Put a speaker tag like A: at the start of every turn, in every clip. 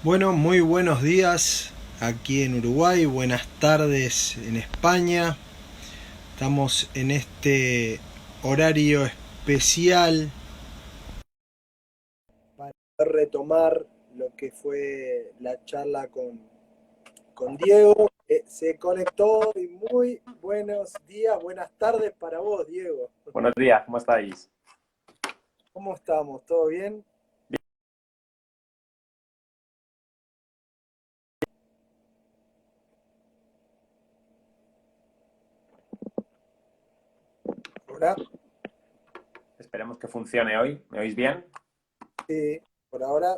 A: Bueno, muy buenos días aquí en Uruguay, buenas tardes en España. Estamos en este horario especial para retomar lo que fue la charla con Diego. Se conectó y muy buenos días, buenas tardes para vos, Diego.
B: Buenos días, ¿cómo estáis?
A: ¿Cómo estamos? ¿Todo bien? Hola.
B: Esperemos que funcione hoy. ¿Me oís bien?
A: Sí, por ahora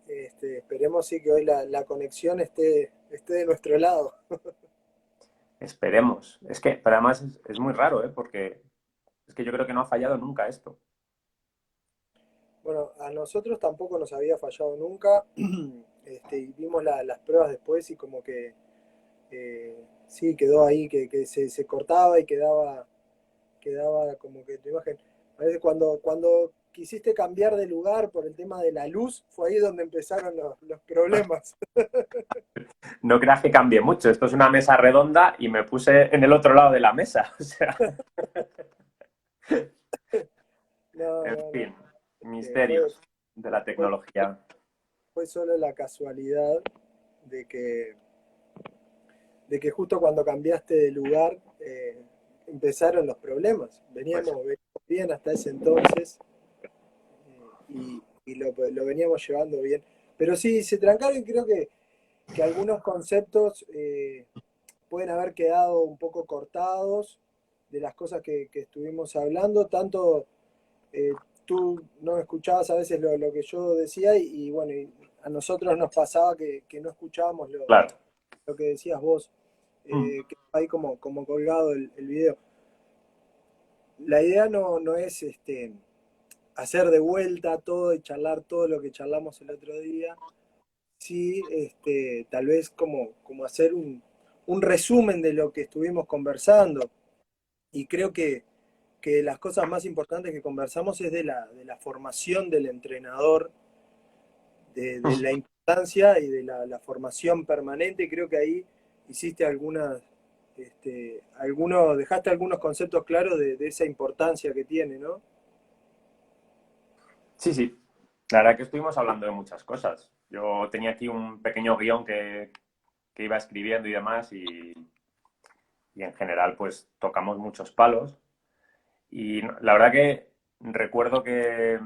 A: esperemos sí que hoy la conexión esté de nuestro lado.
B: Esperemos. Es que, pero además es muy raro, ¿eh? Porque es que yo creo que no ha fallado nunca esto.
A: Bueno, a nosotros tampoco nos había fallado nunca. Y vimos las pruebas después y como que sí, quedó ahí, que se cortaba y quedaba como que tu imagen. Parece cuando quisiste cambiar de lugar por el tema de la luz, fue ahí donde empezaron los problemas.
B: No creas que cambie mucho. Esto es una mesa redonda y me puse en el otro lado de la mesa. O sea,
A: No,
B: en
A: no, no.
B: fin,
A: Fue,
B: misterios de la
A: fue,
B: tecnología.
A: fue solo la casualidad de de que justo cuando cambiaste de lugar empezaron los problemas.
B: Pues
A: Veníamos bien hasta ese entonces y lo veníamos llevando bien. Pero sí, se trancaron y creo que algunos conceptos pueden haber quedado un poco cortados de las cosas que estuvimos hablando. Tanto eh, tú no escuchabas a veces lo que yo decía y bueno, y a nosotros nos pasaba que no escuchábamos
B: claro.
A: lo que decías vos.
B: Mm.
A: Que ahí como colgado el video. La idea no es hacer de vuelta todo y charlar todo lo que charlamos el otro día. Sí, tal vez como hacer un resumen de lo que estuvimos conversando. Y creo que las cosas más importantes que conversamos es de la formación del entrenador, de la importancia y de la formación permanente. Creo que ahí hiciste dejaste algunos conceptos claros de esa importancia que tiene, ¿no?
B: Sí, sí. La verdad que estuvimos hablando de muchas cosas. Yo tenía aquí un pequeño guión que iba escribiendo y demás y en general pues tocamos muchos palos. Y la verdad que recuerdo que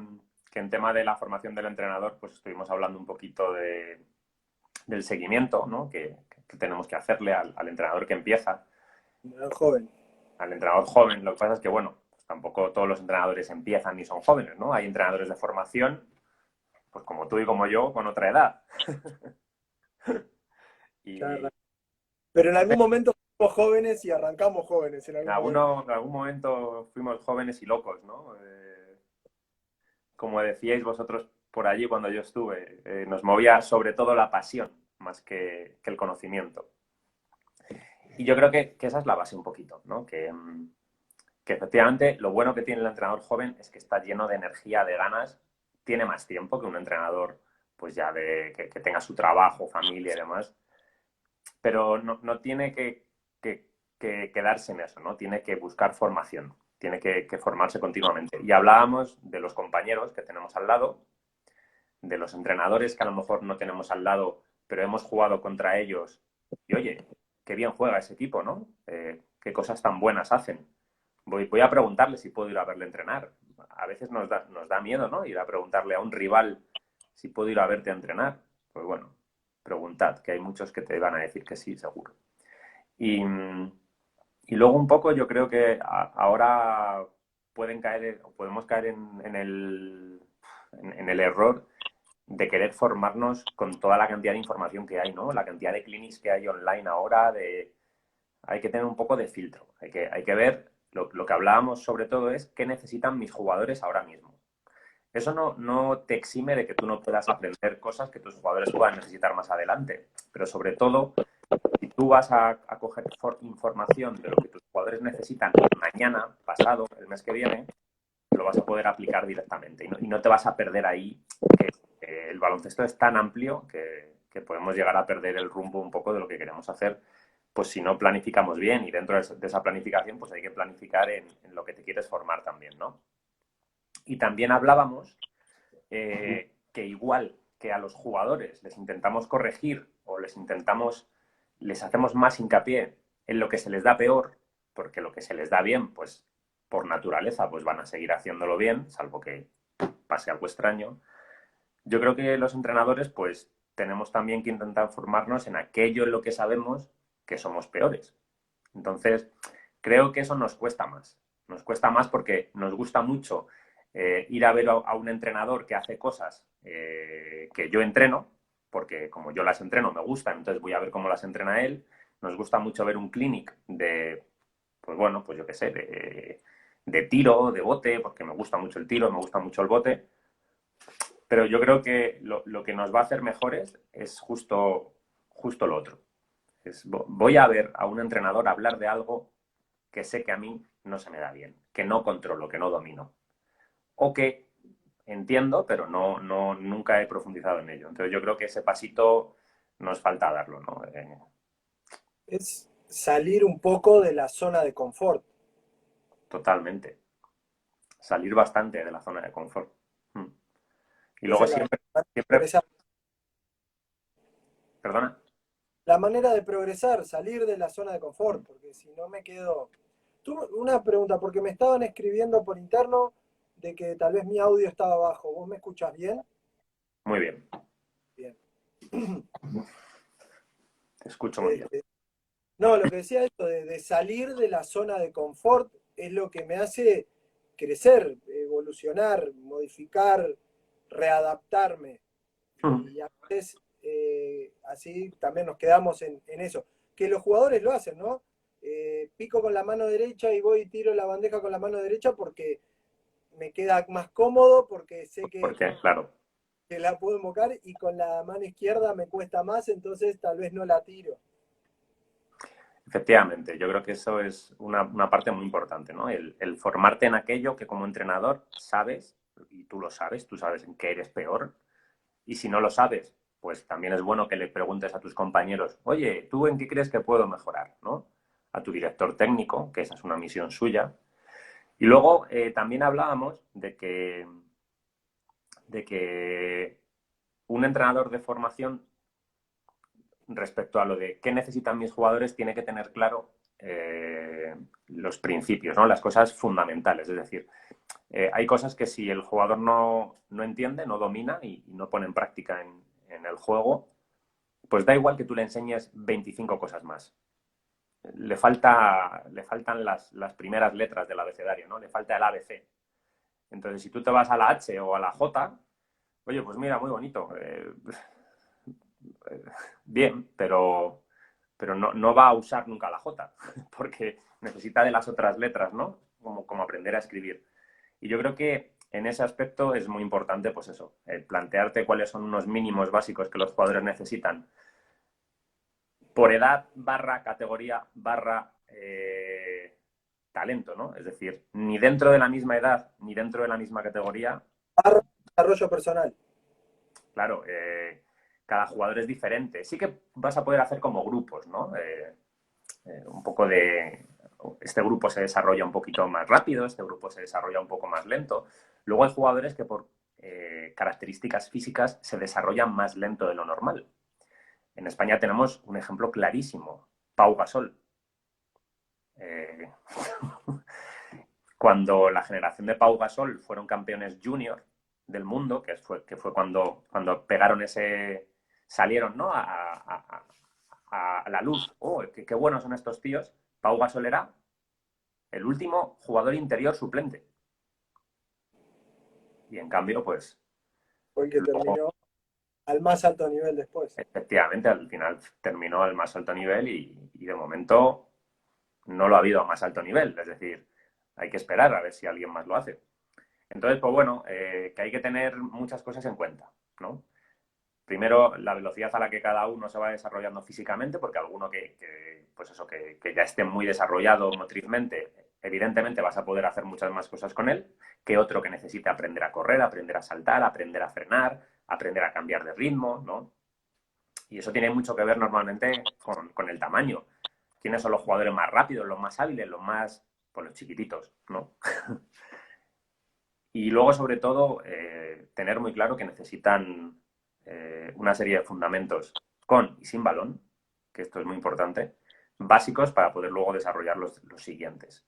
B: en tema de la formación del entrenador, pues estuvimos hablando un poquito del seguimiento, ¿no? Que tenemos que hacerle al entrenador que empieza,
A: Era joven.
B: al entrenador joven. Lo que pasa es que, bueno, pues tampoco todos los entrenadores empiezan ni son jóvenes, ¿no? Hay entrenadores de formación, pues como tú y como yo, con otra edad.
A: Ya,
B: Y
A: pero en algún momento fuimos jóvenes y arrancamos jóvenes en algún momento.
B: en algún momento fuimos jóvenes y locos, ¿no? Como decíais vosotros por allí cuando yo estuve, nos movía sobre todo la pasión más que el conocimiento. Y yo creo que esa es la base un poquito, ¿no? Que efectivamente lo bueno que tiene el entrenador joven es que está lleno de energía, de ganas, tiene más tiempo que un entrenador pues ya que tenga su trabajo, familia y demás, pero no tiene que quedarse en eso, ¿no? Tiene que buscar formación, tiene que formarse continuamente. Y hablábamos de los compañeros que tenemos al lado, de los entrenadores que a lo mejor no tenemos al lado, pero hemos jugado contra ellos y oye, qué bien juega ese equipo, ¿no? Qué cosas tan buenas hacen. Voy a preguntarle si puedo ir a verle entrenar. A veces nos da miedo, ¿no? Ir a preguntarle a un rival si puedo ir a verte a entrenar. Pues bueno, preguntad, que hay muchos que te van a decir que sí, seguro. Y, y luego un poco yo creo que ahora podemos caer en el error de querer formarnos con toda la cantidad de información que hay, ¿no? La cantidad de clinics que hay online ahora, hay que tener un poco de filtro. Hay que ver, lo que hablábamos sobre todo es qué necesitan mis jugadores ahora mismo. Eso no te exime de que tú no puedas aprender cosas que tus jugadores puedan necesitar más adelante, pero sobre todo, si tú vas a coger información de lo que tus jugadores necesitan mañana, pasado, el mes que viene, lo vas a poder aplicar directamente y no te vas a perder ahí que el baloncesto es tan amplio que podemos llegar a perder el rumbo un poco de lo que queremos hacer, pues si no planificamos bien, y dentro de esa planificación pues hay que planificar en lo que te quieres formar también, ¿no? Y también hablábamos que igual que a los jugadores les intentamos corregir o les hacemos más hincapié en lo que se les da peor, porque lo que se les da bien, pues por naturaleza, pues van a seguir haciéndolo bien, salvo que pase algo extraño. Yo creo que los entrenadores, pues tenemos también que intentar formarnos en aquello en lo que sabemos que somos peores. Entonces, creo que eso nos cuesta más. Nos cuesta más porque nos gusta mucho ir a ver a un entrenador que hace cosas que yo entreno, porque como yo las entreno me gustan, entonces voy a ver cómo las entrena él. Nos gusta mucho ver un clinic de, pues bueno, pues yo qué sé, de tiro, de bote, porque me gusta mucho el tiro, me gusta mucho el bote. Pero yo creo que lo que nos va a hacer mejores es justo lo otro. Voy a ver a un entrenador hablar de algo que sé que a mí no se me da bien, que no controlo, que no domino. O que entiendo, pero nunca he profundizado en ello. Entonces yo creo que ese pasito nos falta darlo, ¿no?
A: Es salir un poco de la zona de confort.
B: Totalmente. Salir bastante de la zona de confort. Y
A: Esa
B: luego
A: es
B: siempre,
A: esa-
B: perdona.
A: la manera de progresar, salir de la zona de confort, porque si no me quedo... Tú, una pregunta, porque me estaban escribiendo por interno de que tal vez mi audio estaba bajo. ¿Vos me escuchás bien?
B: Muy bien.
A: Bien.
B: Te escucho muy bien.
A: Este, no, lo que decía esto de salir de la zona de confort es lo que me hace crecer, evolucionar, modificar, readaptarme. Y a veces así también nos quedamos en eso. Que los jugadores lo hacen, ¿no? Pico con la mano derecha y voy y tiro la bandeja con la mano derecha porque me queda más cómodo, porque sé
B: Porque, claro,
A: que la puedo invocar y con la mano izquierda me cuesta más, entonces tal vez no la tiro.
B: efectivamente, yo creo que eso es una parte muy importante, ¿no? El formarte en aquello que como entrenador sabes, y tú sabes en qué eres peor, y si no lo sabes, pues también es bueno que le preguntes a tus compañeros, oye, ¿tú en qué crees que puedo mejorar? ¿No? A tu director técnico, que esa es una misión suya. Y luego también hablábamos de que un entrenador de formación respecto a lo de qué necesitan mis jugadores, tiene que tener claro los principios, ¿no? Las cosas fundamentales. Es decir, hay cosas que si el jugador no entiende, no domina y no pone en práctica en el juego, pues da igual que tú le enseñes 25 cosas más. Le faltan las primeras letras del abecedario, ¿no? Le falta el ABC. Entonces, si tú te vas a la H o a la J, oye, pues mira, muy bonito. Bien, pero no va a usar nunca la J, porque necesita de las otras letras, ¿no? Como aprender a escribir. Y yo creo que en ese aspecto es muy importante, pues eso, plantearte cuáles son unos mínimos básicos que los jugadores necesitan por edad barra categoría barra talento, ¿no? Es decir, ni dentro de la misma edad ni dentro de la misma categoría,
A: Desarrollo personal.
B: claro, cada jugador es diferente. Sí que vas a poder hacer como grupos, ¿no? Un poco de... Este grupo se desarrolla un poquito más rápido, este grupo se desarrolla un poco más lento. Luego hay jugadores que por características físicas se desarrollan más lento de lo normal. En España tenemos un ejemplo clarísimo, Pau Gasol. Eh, cuando la generación de Pau Gasol fueron campeones junior del mundo, que fue cuando pegaron salieron, ¿no? a la luz. Oh, qué buenos son estos tíos. Pau Gasol era el último jugador interior suplente. Y en cambio, pues,
A: Fue el que
B: luego,
A: terminó al más alto nivel después.
B: efectivamente, al final terminó al más alto nivel y de momento no lo ha habido a más alto nivel. Es decir, hay que esperar a ver si alguien más lo hace. Entonces, pues bueno, que hay que tener muchas cosas en cuenta, ¿no? Primero, la velocidad a la que cada uno se va desarrollando físicamente, porque alguno pues eso, que ya esté muy desarrollado motrizmente, evidentemente vas a poder hacer muchas más cosas con él que otro que necesite aprender a correr, aprender a saltar, aprender a frenar, aprender a cambiar de ritmo, ¿no? Y eso tiene mucho que ver normalmente con el tamaño. ¿Quiénes son los jugadores más rápidos, los más hábiles, pues los chiquititos, ¿no? Y luego, sobre todo, tener muy claro que necesitan una serie de fundamentos con y sin balón, que esto es muy importante, básicos para poder luego desarrollar los siguientes.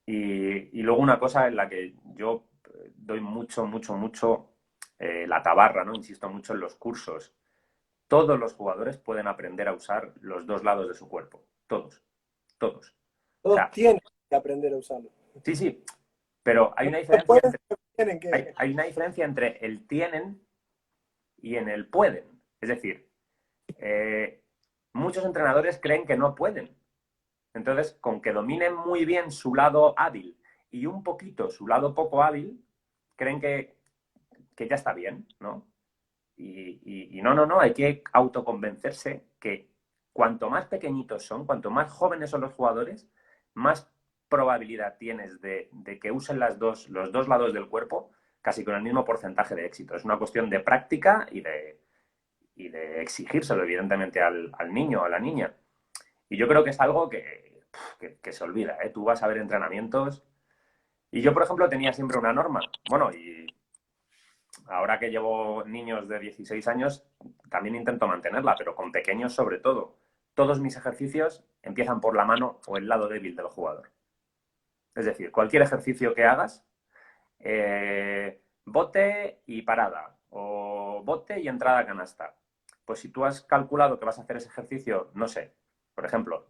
B: Y luego una cosa en la que yo doy mucho la tabarra, ¿no? Insisto mucho en los cursos. Todos los jugadores pueden aprender a usar los dos lados de su cuerpo. Todos. Todos. O
A: Todos
B: sea,
A: tienen que aprender a usarlo.
B: sí, pero hay
A: No
B: una diferencia
A: pueden,
B: entre,
A: tienen que.
B: hay una diferencia entre el tienen y en el pueden. Es decir, muchos entrenadores creen que no pueden. Entonces, con que dominen muy bien su lado hábil y un poquito su lado poco hábil, creen que ya está bien, ¿no? Y no, hay que autoconvencerse que cuanto más pequeñitos son, cuanto más jóvenes son los jugadores, más probabilidad tienes de que usen los dos lados del cuerpo casi con el mismo porcentaje de éxito. Es una cuestión de práctica y de exigírselo, evidentemente, al niño o a la niña. Y yo creo que es algo que se olvida, ¿eh? Tú vas a ver entrenamientos. Y yo, por ejemplo, tenía siempre una norma. Bueno, y ahora que llevo niños de 16 años, también intento mantenerla, pero con pequeños sobre todo. Todos mis ejercicios empiezan por la mano o el lado débil del jugador. Es decir, cualquier ejercicio que hagas, bote y parada, o bote y entrada a canasta. Pues si tú has calculado que vas a hacer ese ejercicio, no sé, por ejemplo,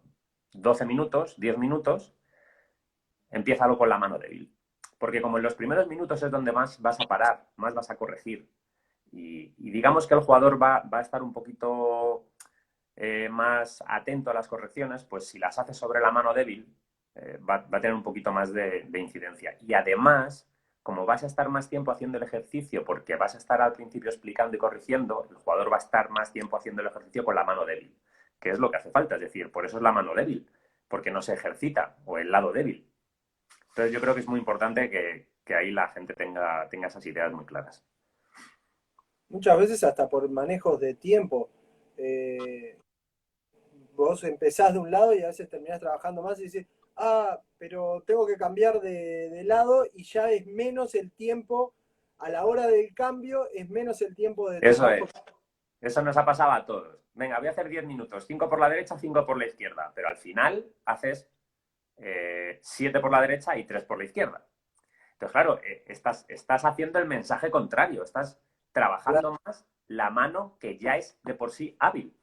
B: 12 minutos, 10 minutos, empiézalo con la mano débil. Porque como en los primeros minutos es donde más vas a parar, más vas a corregir. Y digamos que el jugador va a estar un poquito más atento a las correcciones, pues si las hace sobre la mano débil, va a tener un poquito más de incidencia. Y además, como vas a estar más tiempo haciendo el ejercicio, porque vas a estar al principio explicando y corrigiendo, el jugador va a estar más tiempo haciendo el ejercicio con la mano débil, que es lo que hace falta. Es decir, por eso es la mano débil, porque no se ejercita, o el lado débil. Entonces yo creo que es muy importante que ahí la gente tenga esas ideas muy claras.
A: Muchas veces hasta por manejos de tiempo. Eh, Vos empezás de un lado y a veces terminás trabajando más y decís, pero tengo que cambiar de lado y ya es menos el tiempo, a la hora del cambio, es menos el tiempo de
B: Eso es.
A: trabajo.
B: Eso nos ha pasado a todos. Venga, voy a hacer 10 minutos, 5 por la derecha, 5 por la izquierda, pero al final haces 7 por la derecha y 3 por la izquierda. Entonces, claro, estás haciendo el mensaje contrario, estás trabajando más la mano que ya es de por sí hábil.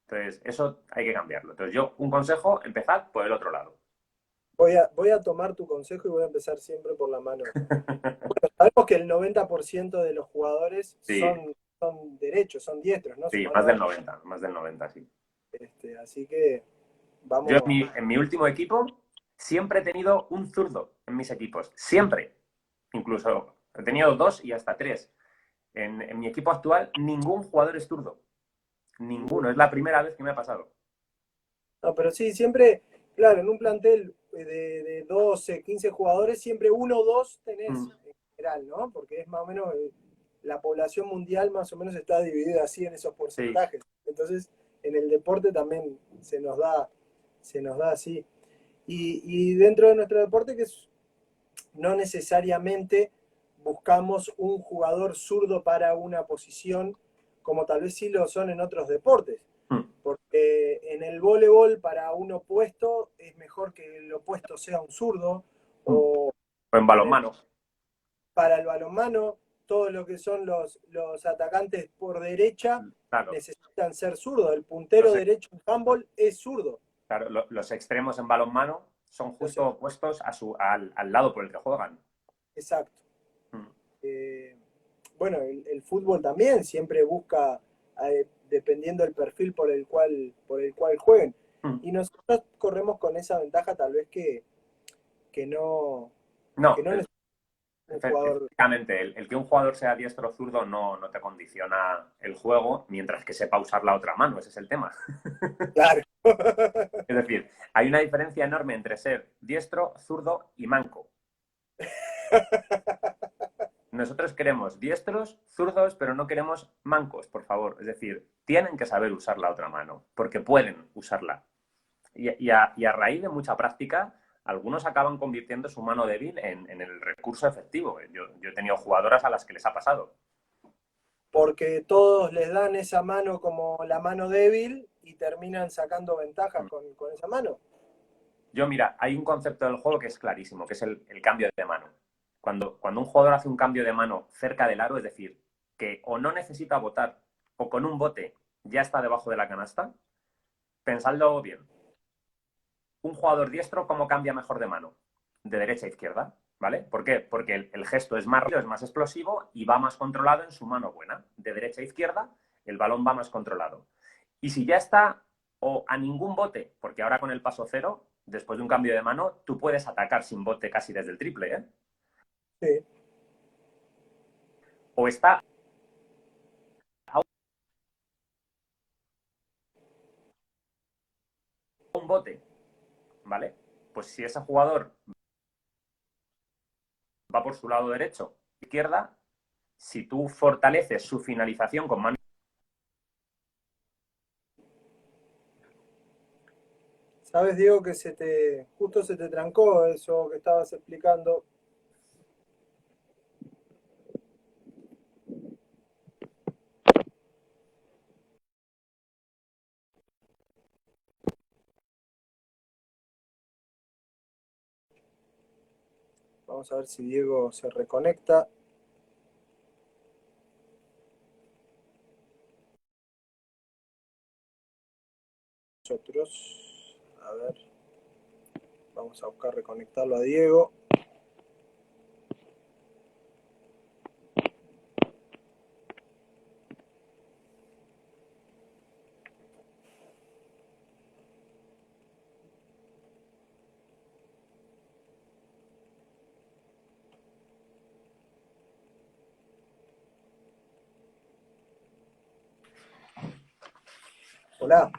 B: Entonces, eso hay que cambiarlo. Entonces, yo, un consejo, empezad por el otro lado.
A: Voy a tomar tu consejo y voy a empezar siempre por la mano. Bueno, sabemos que el 90% de los jugadores
B: Sí,
A: son derechos, son diestros, ¿no? Su
B: sí,
A: mano derecha.
B: más del 90, sí.
A: Así que
B: Yo
A: vamos.
B: en mi último equipo siempre he tenido un zurdo en mis equipos, siempre. Incluso he tenido 2 y hasta 3. En mi equipo actual ningún jugador es zurdo. Ninguno. Es la primera vez que me ha pasado.
A: No, pero sí, siempre, claro, en un plantel de 12, 15 jugadores, siempre uno o dos tenés
B: Mm.
A: en general, ¿no? Porque es más o menos, la población mundial más o menos está dividida así en esos
B: Sí.
A: porcentajes. Entonces, en el deporte también se nos da así. Y dentro de nuestro deporte, no necesariamente buscamos un jugador zurdo para una posición, como tal vez sí lo son en otros deportes.
B: Mm.
A: Porque en el voleibol para un opuesto es mejor que el opuesto sea un zurdo,
B: Mm.
A: o
B: O en
A: en
B: balonmano.
A: para el balonmano todo lo que son los atacantes por derecha
B: Claro.
A: necesitan ser zurdos. El puntero
B: Los,
A: derecho en handball es zurdo.
B: claro, los extremos en balonmano son justo
A: Entonces,
B: opuestos al lado por el que juegan.
A: exacto.
B: Mm.
A: Eh, bueno, el fútbol también siempre busca, dependiendo del perfil por el cual jueguen.
B: Mm.
A: Y nosotros corremos con esa ventaja tal vez que no, que
B: No,
A: no necesita un jugador.
B: efectivamente, el que un jugador sea diestro o zurdo no te condiciona el juego mientras que sepa usar la otra mano, ese es el tema.
A: Claro.
B: Es decir, hay una diferencia enorme entre ser diestro, zurdo y manco. nosotros queremos diestros, zurdos, pero no queremos mancos, por favor. Es decir, tienen que saber usar la otra mano, porque pueden usarla. Y a raíz de mucha práctica, algunos acaban convirtiendo su mano débil en el recurso efectivo. Yo he tenido jugadoras a las que les ha pasado.
A: Porque todos les dan esa mano como la mano débil y terminan sacando ventajas con esa mano.
B: Mira, hay un concepto del juego que es clarísimo, que es el cambio de mano. Cuando un jugador hace un cambio de mano cerca del aro, es decir, que o no necesita botar o con un bote ya está debajo de la canasta, pensadlo bien. Un jugador diestro, ¿cómo cambia mejor de mano? De derecha a izquierda, ¿vale? ¿Por qué? Porque el gesto es más rápido, es más explosivo y va más controlado en su mano buena. De derecha a izquierda, el balón va más controlado. Y si ya está o a ningún bote, porque ahora con el paso cero, después de un cambio de mano, tú puedes atacar sin bote casi desde el triple, ¿eh?
A: Sí.
B: O está a un bote, ¿vale? Pues si ese jugador va por su lado derecho, izquierda, si tú fortaleces su finalización con mano.
A: ¿Sabes, Diego, que justo se te trancó eso que estabas explicando? Vamos a ver si Diego se reconecta. Nosotros, a ver, vamos a buscar reconectarlo a Diego. Hola.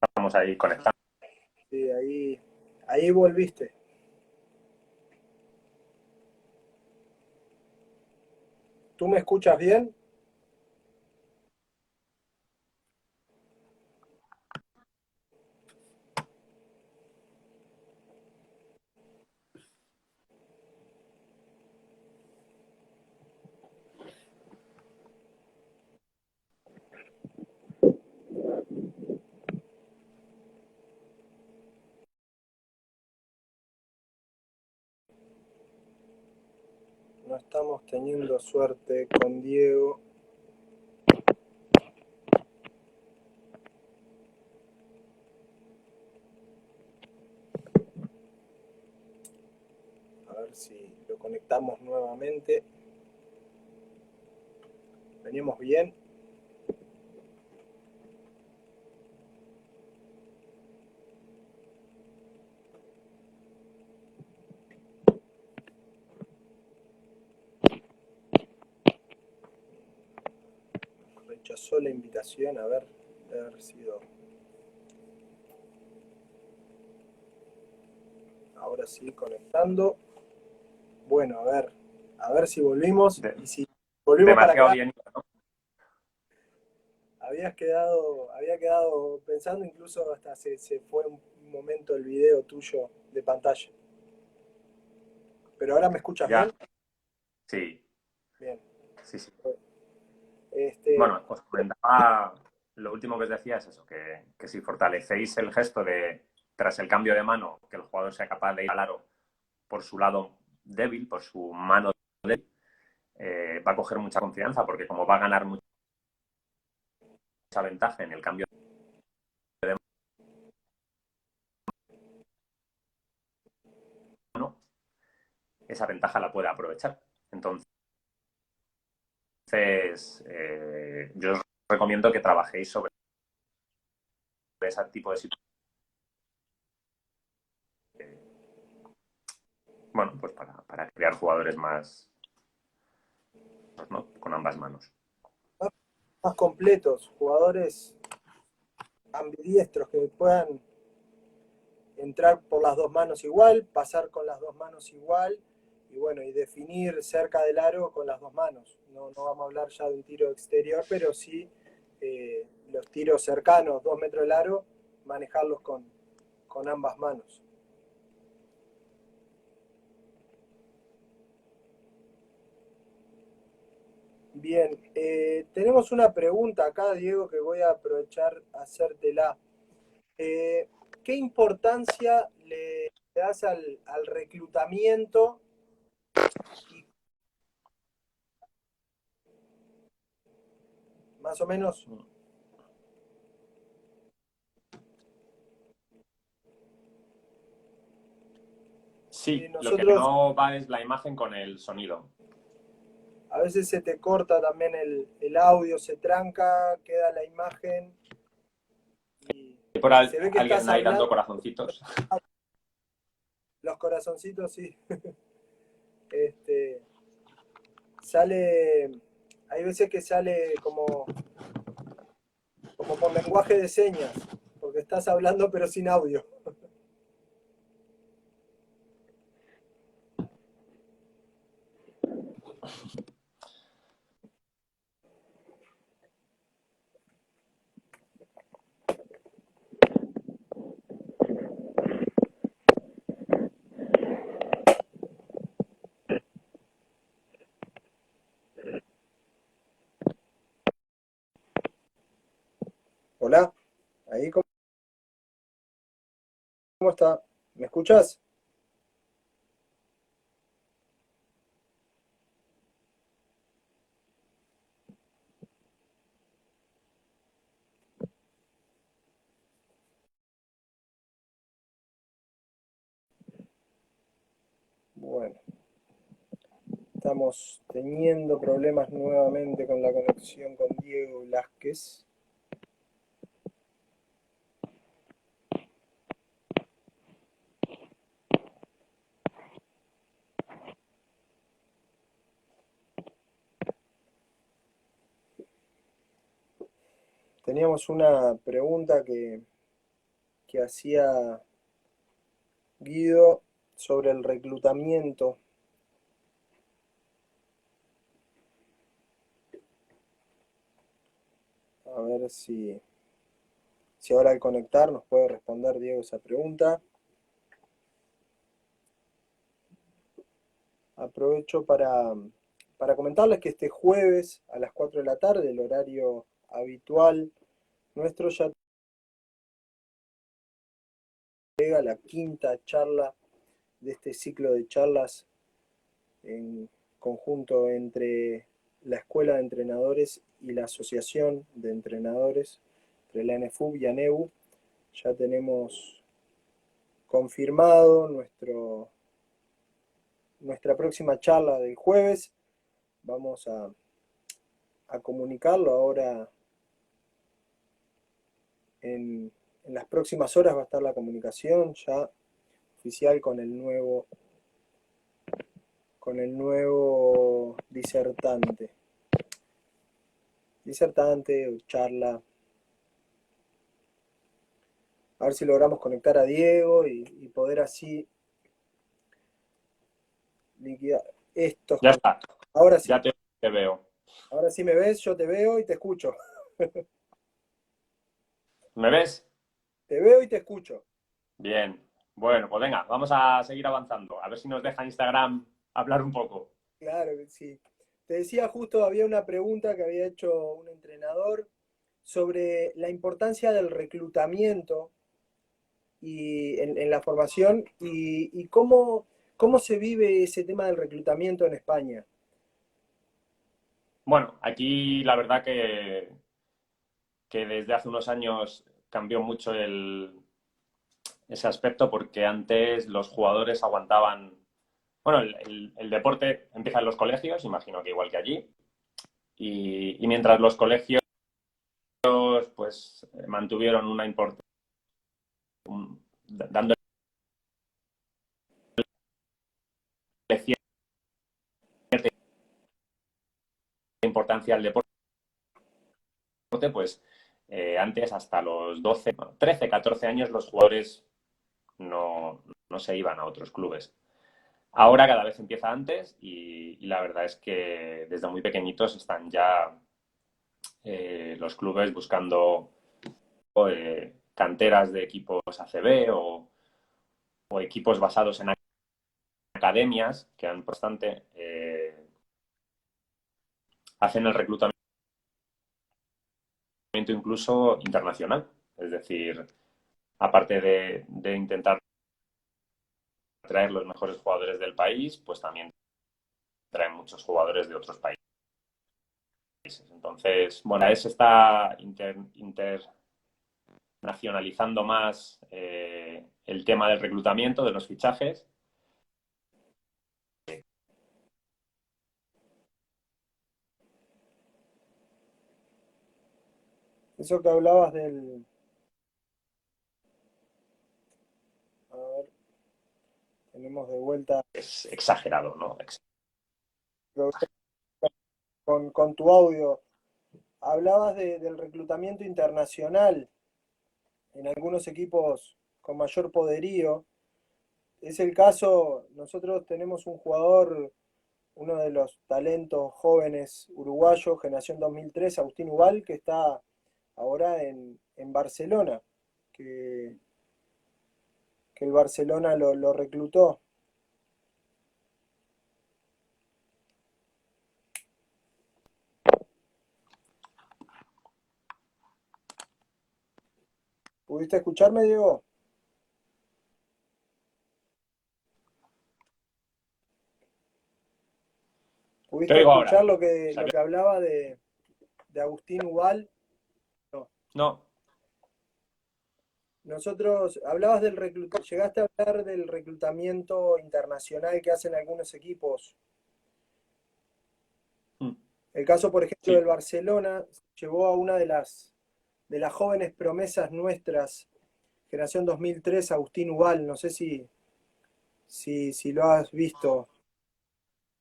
B: Estamos ahí conectando.
A: Sí, ahí volviste. ¿Tú me escuchas bien? No estamos teniendo suerte con Diego. A ver si lo conectamos nuevamente. Venimos bien. Rechazó la invitación, a ver, debe haber sido. Ahora sí, conectando. Bueno, a ver si volvimos. Y si volvimos para
B: Demasiado
A: acá,
B: bien, ¿no?
A: había quedado pensando, incluso hasta se fue un momento el video tuyo de pantalla. Pero ahora me escuchas bien.
B: Ya, sí,
A: Bien.
B: sí, sí.
A: Este,
B: Bueno, os comentaba, lo último que os decía es eso, que si fortalecéis el gesto de, tras el cambio de mano, que el jugador sea capaz de ir al aro por su lado débil, por su mano débil, va a coger mucha confianza, porque como va a ganar mucha ventaja en el cambio de mano, esa ventaja la puede aprovechar. Entonces, yo os recomiendo que trabajéis sobre ese tipo de situaciones. Bueno, pues para crear jugadores más, ¿no? Con ambas manos.
A: más completos, jugadores ambidiestros que puedan entrar por las dos manos igual, pasar con las dos manos igual, y bueno, y definir cerca del aro con las dos manos. No, no vamos a hablar ya de un tiro exterior, pero sí los tiros cercanos, 2 metros del aro, manejarlos con ambas manos. Bien, tenemos una pregunta acá, Diego, que voy a aprovechar a hacértela. ¿Qué importancia le das al reclutamiento? Y más o menos,
B: Sí, lo que
A: nosotros
B: no va es la imagen con el sonido.
A: a veces se te corta también el audio, se tranca, queda la imagen
B: Hay por
A: y se ve que estás
B: alguien ahí dando
A: hablando.
B: corazoncitos.
A: Los corazoncitos, sí. Este, sale, hay veces que sale como por lenguaje de señas, porque estás hablando pero sin audio. Hola, ahí cómo está? ¿Me escuchas? Bueno, estamos teniendo problemas nuevamente con la conexión con Diego Velázquez. Teníamos una pregunta que hacía Guido sobre el reclutamiento. A ver si ahora al conectar nos puede responder Diego esa pregunta. Aprovecho para comentarles que este jueves a las 4 de la tarde, el horario habitual nuestro, ya llega la quinta charla de este ciclo de charlas en conjunto entre la Escuela de Entrenadores y la Asociación de Entrenadores, entre la NFUB y ANEU. Ya tenemos confirmado nuestra próxima charla del jueves. Vamos a comunicarlo ahora en las próximas horas. Va a estar la comunicación ya oficial con el nuevo disertante o charla. A ver si logramos conectar a Diego y poder así liquidar estos.
B: Ya está,
A: Ahora sí,
B: ya te veo.
A: ahora sí me ves, yo te veo y te escucho.
B: ¿Me ves?
A: Te veo y te escucho.
B: Bien. Bueno, pues venga, vamos a seguir avanzando. A ver si nos deja Instagram hablar un poco.
A: Claro que sí. Te decía justo, había una pregunta que había hecho un entrenador sobre la importancia del reclutamiento y en la formación y cómo se vive ese tema del reclutamiento en España.
B: Bueno, aquí la verdad que desde hace unos años cambió mucho ese aspecto porque antes los jugadores aguantaban. Bueno, el deporte empieza en los colegios, imagino que igual que allí, y mientras los colegios pues mantuvieron una importancia, dándole cierta importancia al deporte, pues antes hasta los 12, 13, 14 años los jugadores no se iban a otros clubes. Ahora cada vez empieza antes y la verdad es que desde muy pequeñitos están ya los clubes buscando canteras de equipos ACB o equipos basados en academias que han bastante hacen el reclutamiento incluso internacional. Es decir, aparte de intentar traer los mejores jugadores del país, pues también traen muchos jugadores de otros países. Entonces, bueno, se está internacionalizando más el tema del reclutamiento, de los fichajes.
A: Eso que hablabas del... A ver, tenemos de vuelta
B: Es exagerado, ¿no?
A: con tu audio. Hablabas del reclutamiento internacional en algunos equipos con mayor poderío. Es el caso, nosotros tenemos un jugador, uno de los talentos jóvenes uruguayos, generación 2003, Agustín Ubal, que está ahora en Barcelona, que, que el Barcelona lo reclutó. ¿Pudiste escucharme, Diego?
B: Te
A: ¿Pudiste
B: oigo ahora.
A: escuchar lo que hablaba de Agustín Ubal? No.
B: No.
A: Nosotros, hablabas del llegaste a hablar del reclutamiento internacional que hacen algunos equipos. El caso, por ejemplo, del
B: Sí.
A: Barcelona llevó a una de las jóvenes promesas nuestras, generación 2003, Agustín Ubal. No sé si lo has visto.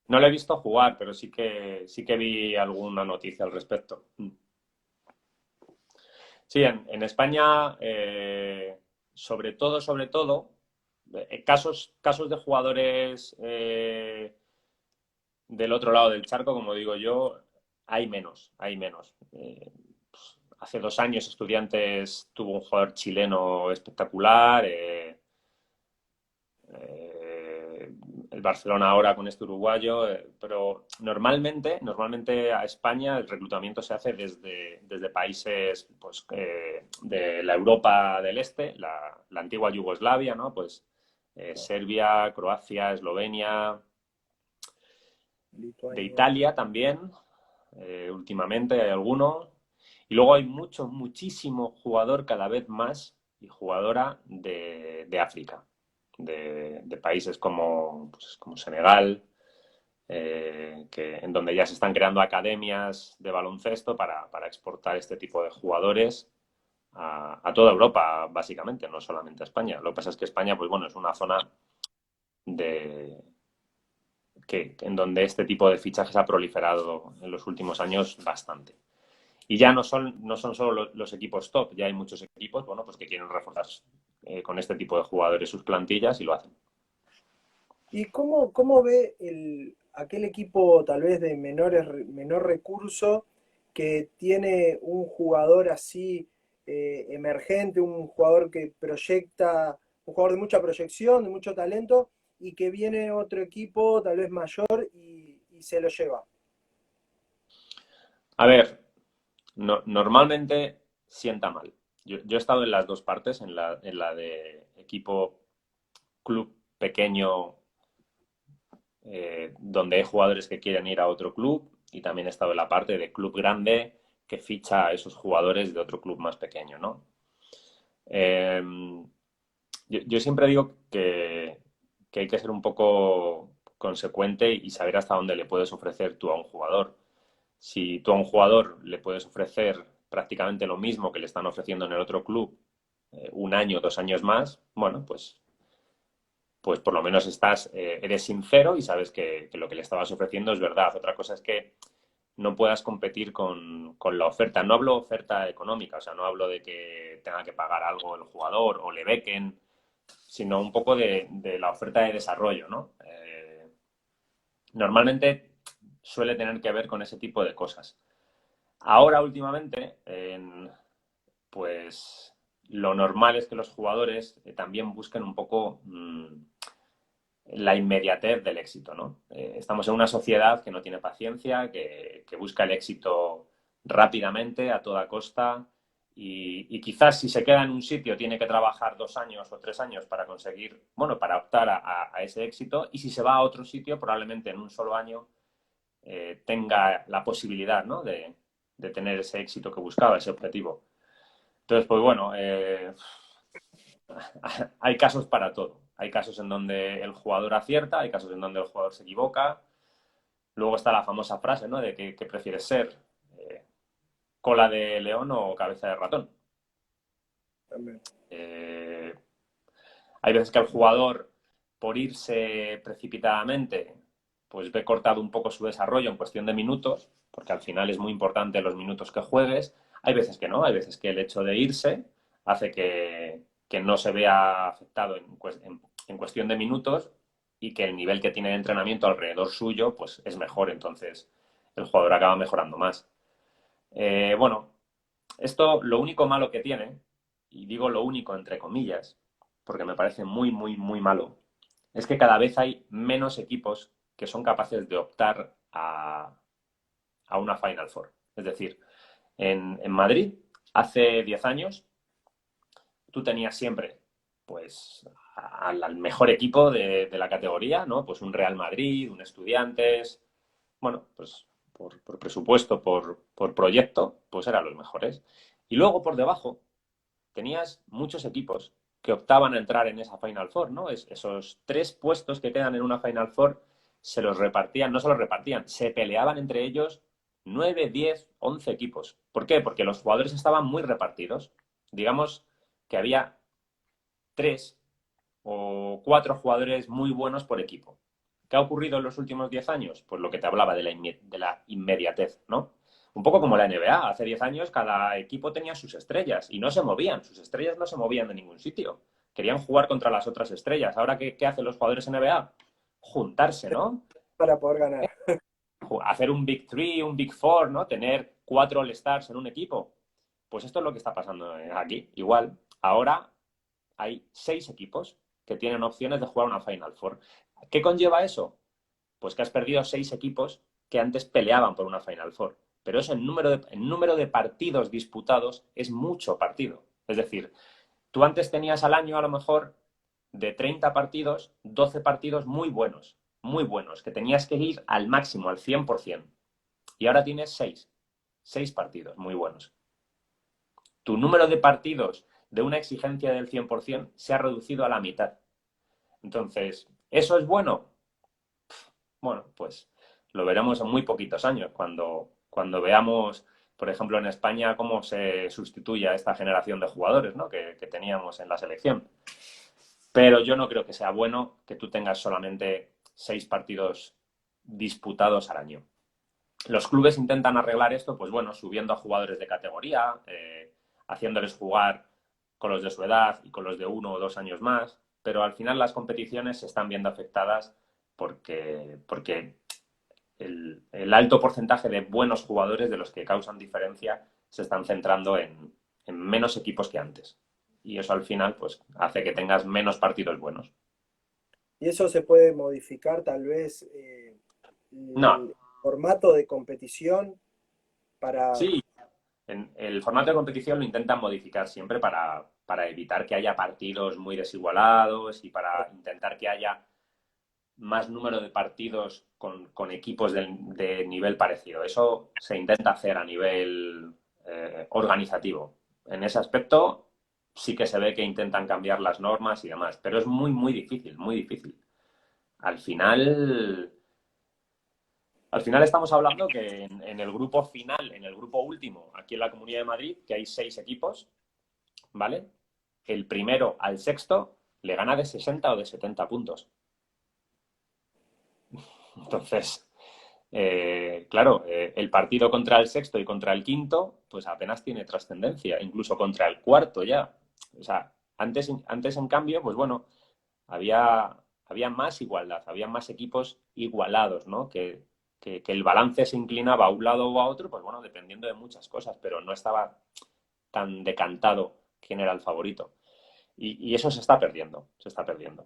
B: No lo he visto jugar, pero sí que vi alguna noticia al respecto. Sí, en España, sobre todo, casos de jugadores del otro lado del charco, como digo yo, hay menos, hay menos. Hace 2 años Estudiantes tuvo un jugador chileno espectacular. Eh, el Barcelona ahora con este uruguayo, pero normalmente a España el reclutamiento se hace desde países pues, de la Europa del Este, la antigua Yugoslavia, ¿no? Pues Serbia, Croacia, Eslovenia, de
A: Lituania.
B: Italia también, últimamente hay alguno. Y luego hay muchísimo jugador cada vez más y jugadora de África, de países como, pues, como Senegal, en donde ya se están creando academias de baloncesto para exportar este tipo de jugadores a toda Europa, básicamente, no solamente a España. Lo que pasa es que España, pues bueno, es una zona de, en donde este tipo de fichajes ha proliferado en los últimos años bastante. Y ya no son solo los equipos top, ya hay muchos equipos, bueno, pues que quieren reforzar con este tipo de jugadores sus plantillas y lo hacen.
A: ¿Y cómo ve aquel equipo tal vez de menor recurso que tiene un jugador así emergente, un jugador que proyecta, un jugador de mucha proyección, de mucho talento, y que viene otro equipo tal vez mayor y se lo lleva?
B: A ver, normalmente sienta mal. Yo he estado en las dos partes, en la de equipo club pequeño, donde hay jugadores que quieren ir a otro club, y también he estado en la parte de club grande que ficha a esos jugadores de otro club más pequeño, ¿no? Eh, yo siempre digo que hay que ser un poco consecuente y saber hasta dónde le puedes ofrecer tú a un jugador. Si tú a un jugador le puedes ofrecer prácticamente lo mismo que le están ofreciendo en el otro club, 1 año, 2 años más, bueno, pues por lo menos eres sincero y sabes que lo que le estabas ofreciendo es verdad. Otra cosa es que no puedas competir con la oferta. No hablo oferta económica, o sea, no hablo de que tenga que pagar algo el jugador o le bequen, sino un poco de la oferta de desarrollo, ¿no? Normalmente suele tener que ver con ese tipo de cosas. Ahora, últimamente, pues lo normal es que los jugadores también busquen un poco la inmediatez del éxito, ¿no? Estamos en una sociedad que no tiene paciencia, que busca el éxito rápidamente, a toda costa, y quizás si se queda en un sitio tiene que trabajar 2 años o 3 años para conseguir, bueno, para optar a ese éxito, y si se va a otro sitio, probablemente en un solo año tenga la posibilidad, ¿no? de tener ese éxito que buscaba, ese objetivo. Entonces, pues bueno, hay casos para todo. Hay casos en donde el jugador acierta, hay casos en donde el jugador se equivoca. Luego está la famosa frase, ¿no? De que prefieres ser cola de león o cabeza de ratón.
A: También.
B: Eh, Hay veces que el jugador, por irse precipitadamente, pues ve cortado un poco su desarrollo en cuestión de minutos, porque al final es muy importante los minutos que juegues. Hay veces que no, hay veces que el hecho de irse hace que no se vea afectado en cuestión de minutos y que el nivel que tiene de entrenamiento alrededor suyo pues es mejor, entonces el jugador acaba mejorando más. Bueno, esto lo único malo que tiene, y digo lo único entre comillas, porque me parece muy, muy, muy malo, es que cada vez hay menos equipos que son capaces de optar a una Final Four. Es decir, en Madrid, hace 10 años, tú tenías siempre pues al mejor equipo de la categoría, ¿no? Pues un Real Madrid, un Estudiantes, bueno, pues por presupuesto, por proyecto, pues eran los mejores. Y luego por debajo tenías muchos equipos que optaban a entrar en esa Final Four, ¿no? Esos 3 puestos que quedan en una Final Four se los repartían, no se los repartían, se peleaban entre ellos 9, 10, 11 equipos. ¿Por qué? Porque los jugadores estaban muy repartidos. Digamos que había 3 o 4 jugadores muy buenos por equipo. ¿Qué ha ocurrido en los últimos 10 años? Pues lo que te hablaba de la inmediatez, ¿no? Un poco como la NBA. Hace 10 años cada equipo tenía sus estrellas y no se movían. Sus estrellas no se movían de ningún sitio. Querían jugar contra las otras estrellas. Ahora, ¿qué hacen los jugadores en NBA? Juntarse, ¿no?
A: Para poder ganar.
B: Hacer un Big Three, un Big Four, ¿no? Tener 4 All-Stars en un equipo. Pues esto es lo que está pasando aquí. Igual, ahora hay 6 equipos que tienen opciones de jugar una Final Four. ¿Qué conlleva eso? Pues que has perdido 6 equipos que antes peleaban por una Final Four. Pero eso en número de partidos disputados es mucho partido. Es decir, tú antes tenías al año a lo mejor de 30 partidos, 12 partidos muy buenos, que tenías que ir al máximo, al 100%. Y ahora tienes 6 partidos muy buenos. Tu número de partidos de una exigencia del 100% se ha reducido a la mitad. Entonces, ¿eso es bueno? Bueno, pues lo veremos en muy poquitos años, cuando veamos, por ejemplo, en España, cómo se sustituye a esta generación de jugadores, ¿no? que teníamos en la selección. Pero yo no creo que sea bueno que tú tengas solamente 6 partidos disputados al año. Los clubes intentan arreglar esto, pues bueno, subiendo a jugadores de categoría, haciéndoles jugar con los de su edad y con los de 1 o 2 años más, pero al final las competiciones se están viendo afectadas porque el alto porcentaje de buenos jugadores de los que causan diferencia se están centrando en menos equipos que antes. Y eso al final pues hace que tengas menos partidos buenos.
A: Y eso se puede modificar tal vez
B: No,
A: el formato de competición para...
B: sí, el formato de competición lo intentan modificar siempre para evitar que haya partidos muy desigualados y para intentar que haya más número de partidos con equipos de nivel parecido. Eso se intenta hacer a nivel organizativo. En ese aspecto sí que se ve que intentan cambiar las normas y demás, pero es muy, muy difícil, muy difícil. Al final, al final estamos hablando que en el grupo final, en el grupo último, aquí en la Comunidad de Madrid, que hay 6 equipos, ¿vale? El primero al sexto le gana de 60 o de 70 puntos. Entonces, claro, el partido contra el sexto y contra el quinto, pues apenas tiene trascendencia, incluso contra el cuarto ya. O sea, Antes, en cambio, pues bueno, había más igualdad, había más equipos igualados, ¿no? Que el balance se inclinaba a un lado o a otro, pues bueno, dependiendo de muchas cosas, pero no estaba tan decantado quién era el favorito. Y eso se está perdiendo, se está perdiendo.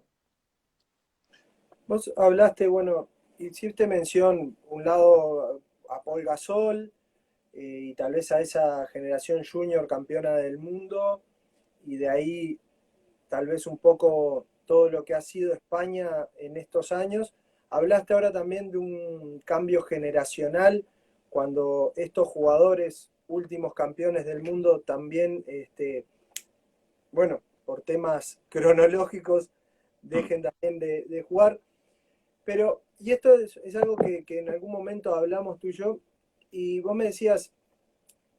A: Vos hablaste, bueno, hiciste mención un lado a Paul Gasol y tal vez a esa generación junior campeona del mundo y de ahí tal vez un poco todo lo que ha sido España en estos años. Hablaste ahora también de un cambio generacional cuando estos jugadores últimos campeones del mundo también, bueno, por temas cronológicos,
B: Mm.
A: dejen también de jugar. Pero, y esto es algo que en algún momento hablamos tú y yo, y vos me decías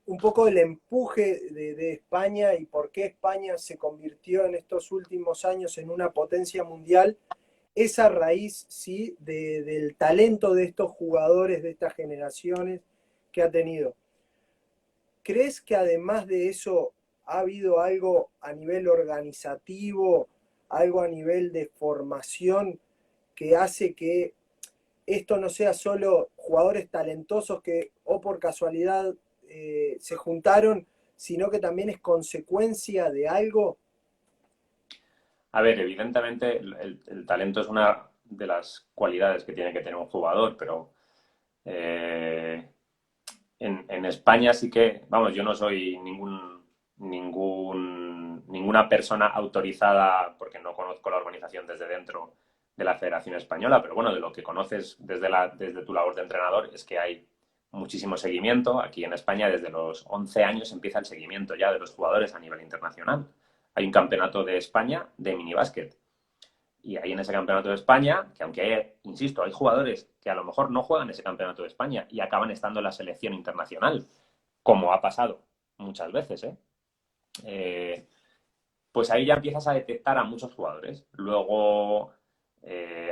A: un poco el empuje de España y por qué España se convirtió en estos últimos años en una potencia mundial, esa raíz, sí, del talento de estos jugadores, de estas generaciones que ha tenido. ¿Crees que además de eso ha habido algo a nivel organizativo, algo a nivel de formación que hace que esto no sea solo jugadores talentosos que o por casualidad se juntaron, sino que también es consecuencia de algo?
B: A ver, evidentemente el talento es una de las cualidades que tiene que tener un jugador, pero eh, en España sí que, vamos, yo no soy ninguna persona autorizada porque no conozco la organización desde dentro de la Federación Española, pero bueno, de lo que conoces desde tu labor de entrenador es que hay muchísimo seguimiento. Aquí en España desde los 11 años empieza el seguimiento ya de los jugadores a nivel internacional. Hay un campeonato de España de minibásquet. Y ahí en ese campeonato de España, que aunque, insisto, hay jugadores que a lo mejor no juegan ese campeonato de España y acaban estando en la selección internacional, como ha pasado muchas veces, ¿eh? Eh, pues ahí ya empiezas a detectar a muchos jugadores. Luego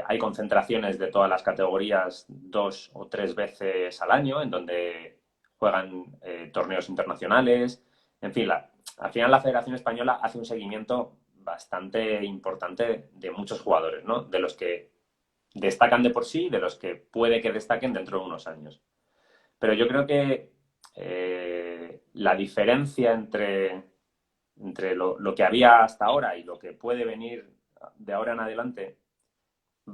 B: hay concentraciones de todas las categorías 2 o 3 veces al año, en donde juegan torneos internacionales. En fin, al final la Federación Española hace un seguimiento bastante importante de muchos jugadores, ¿no? De los que destacan de por sí y de los que puede que destaquen dentro de unos años. Pero yo creo que la diferencia entre lo que había hasta ahora y lo que puede venir de ahora en adelante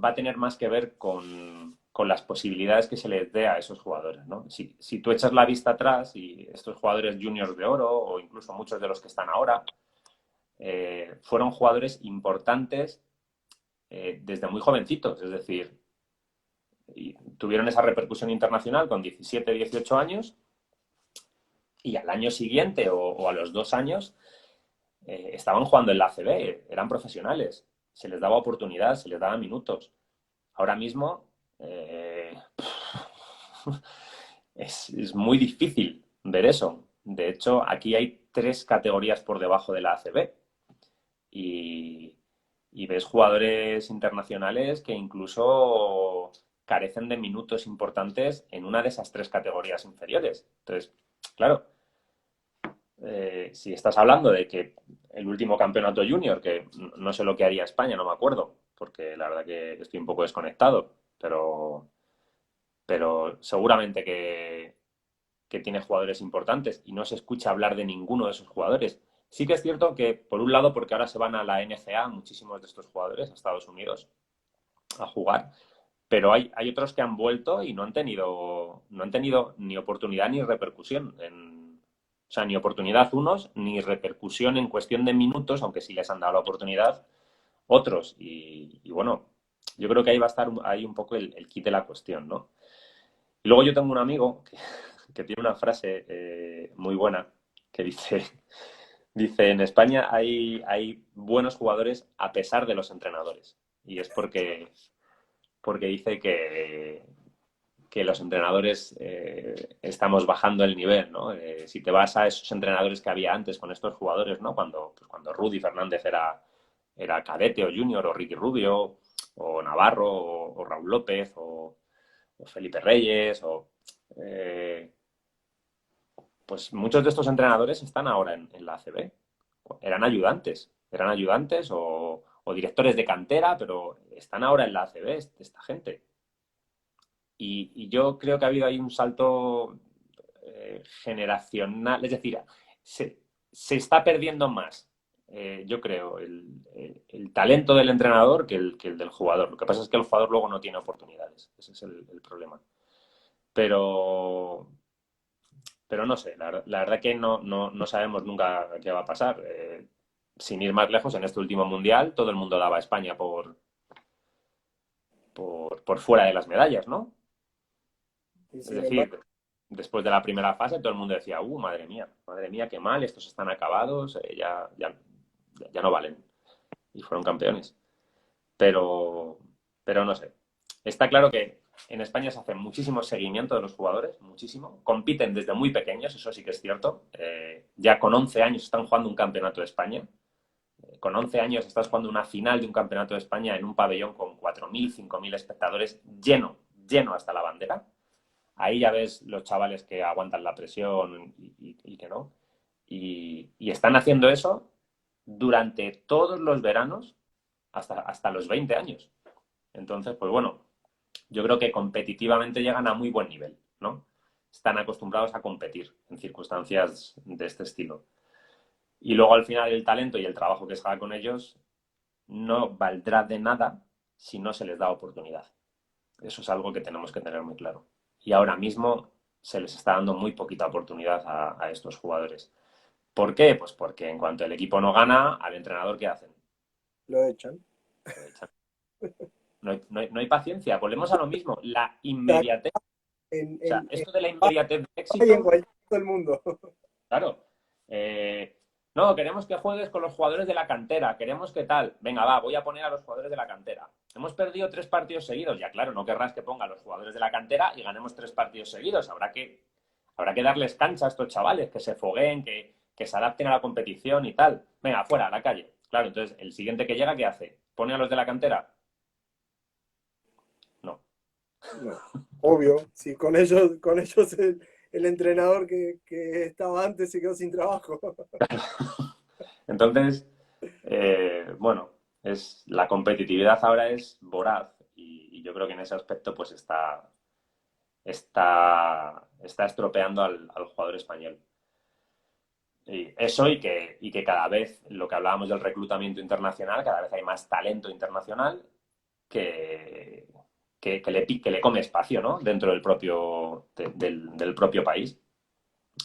B: va a tener más que ver con las posibilidades que se les dé a esos jugadores, ¿no? Si tú echas la vista atrás y estos jugadores juniors de oro o incluso muchos de los que están ahora fueron jugadores importantes desde muy jovencitos, es decir, y tuvieron esa repercusión internacional con 17, 18 años y al año siguiente o a los 2 años estaban jugando en la ACB, eran profesionales, se les daba oportunidad, se les daba minutos. Ahora mismo es muy difícil ver eso. De hecho, aquí hay 3 categorías por debajo de la ACB y, y ves jugadores internacionales que incluso carecen de minutos importantes en una de esas 3 categorías inferiores. Entonces, claro, si estás hablando de que el último campeonato junior, que no sé lo que haría España, no me acuerdo, porque la verdad que estoy un poco desconectado, pero seguramente que tiene jugadores importantes y no se escucha hablar de ninguno de esos jugadores. Sí que es cierto que, por un lado, porque ahora se van a la NCAA muchísimos de estos jugadores, a Estados Unidos, a jugar, pero hay otros que han vuelto y no han tenido ni oportunidad ni repercusión. O sea, ni oportunidad unos, ni repercusión en cuestión de minutos, aunque sí les han dado la oportunidad otros. Y bueno, yo creo que ahí va a estar ahí un poco el kit de la cuestión, ¿no? Y luego yo tengo un amigo que tiene una frase muy buena que dice, en España hay buenos jugadores a pesar de los entrenadores. Y es porque dice que los entrenadores estamos bajando el nivel, ¿no? Si te vas a esos entrenadores que había antes con estos jugadores, ¿no? Cuando Rudy Fernández era cadete o junior, o Ricky Rubio, o Navarro, o Raúl López, o Felipe Reyes, eh, pues muchos de estos entrenadores están ahora en la ACB. Eran ayudantes. eran ayudantes o directores de cantera, pero están ahora en la ACB esta gente. Y yo creo que ha habido ahí un salto generacional, es decir, se está perdiendo más, yo creo, el talento del entrenador que el del jugador. Lo que pasa es que el jugador luego no tiene oportunidades, ese es el problema. Pero, pero no sé, la verdad que no sabemos nunca qué va a pasar. Sin ir más lejos, en este último mundial todo el mundo daba a España por fuera de las medallas, ¿no?
A: Y
B: Es
A: sin embargo,
B: decir, después de la primera fase todo el mundo decía, madre mía, qué mal, estos están acabados, ya no valen. Y fueron campeones. Pero, pero no sé. Está claro que en España se hace muchísimo seguimiento de los jugadores, muchísimo. Compiten desde muy pequeños, eso sí que es cierto. Ya con 11 años están jugando un campeonato de España. Con 11 años estás jugando una final de un campeonato de España en un pabellón con 4.000, 5.000 espectadores, lleno hasta la bandera. Ahí ya ves los chavales que aguantan la presión y que no. Y están haciendo eso durante todos los veranos hasta los 20 años. Entonces, pues bueno, yo creo que competitivamente llegan a muy buen nivel, ¿no? Están acostumbrados a competir en circunstancias de este estilo. Y luego al final el talento y el trabajo que se haga con ellos no valdrá de nada si no se les da oportunidad. Eso es algo que tenemos que tener muy claro. Y ahora mismo se les está dando muy poquita oportunidad a estos jugadores. ¿Por qué? Pues porque en cuanto el equipo no gana, al entrenador, ¿qué hacen?
A: lo echan.
B: Lo echan. No hay paciencia. Volvemos a lo mismo. La
A: Está
B: inmediatez.
A: En,
B: O sea,
A: en, en,
B: esto de la inmediatez de
A: y en
B: éxito,
A: cualquier todo el mundo.
B: claro. No, queremos que juegues con los jugadores de la cantera. Queremos que tal. Venga, va, voy a poner a los jugadores de la cantera. Hemos perdido 3 partidos seguidos. Ya, claro, no querrás que ponga a los jugadores de la cantera y ganemos 3 partidos seguidos. Habrá que darles cancha a estos chavales, que se fogueen, que se adapten a la competición y tal. Venga, fuera, a la calle. Claro, entonces el siguiente que llega, ¿qué hace? ¿Pone a los de la cantera? No.
A: No, obvio, sí, con ellos el entrenador que estaba antes se quedó sin trabajo.
B: Entonces, bueno, la competitividad ahora es voraz y yo creo que en ese aspecto pues está estropeando al jugador español. Y eso y que cada vez, lo que hablábamos del reclutamiento internacional, cada vez hay más talento internacional que, que le come espacio, ¿no? Dentro del propio país.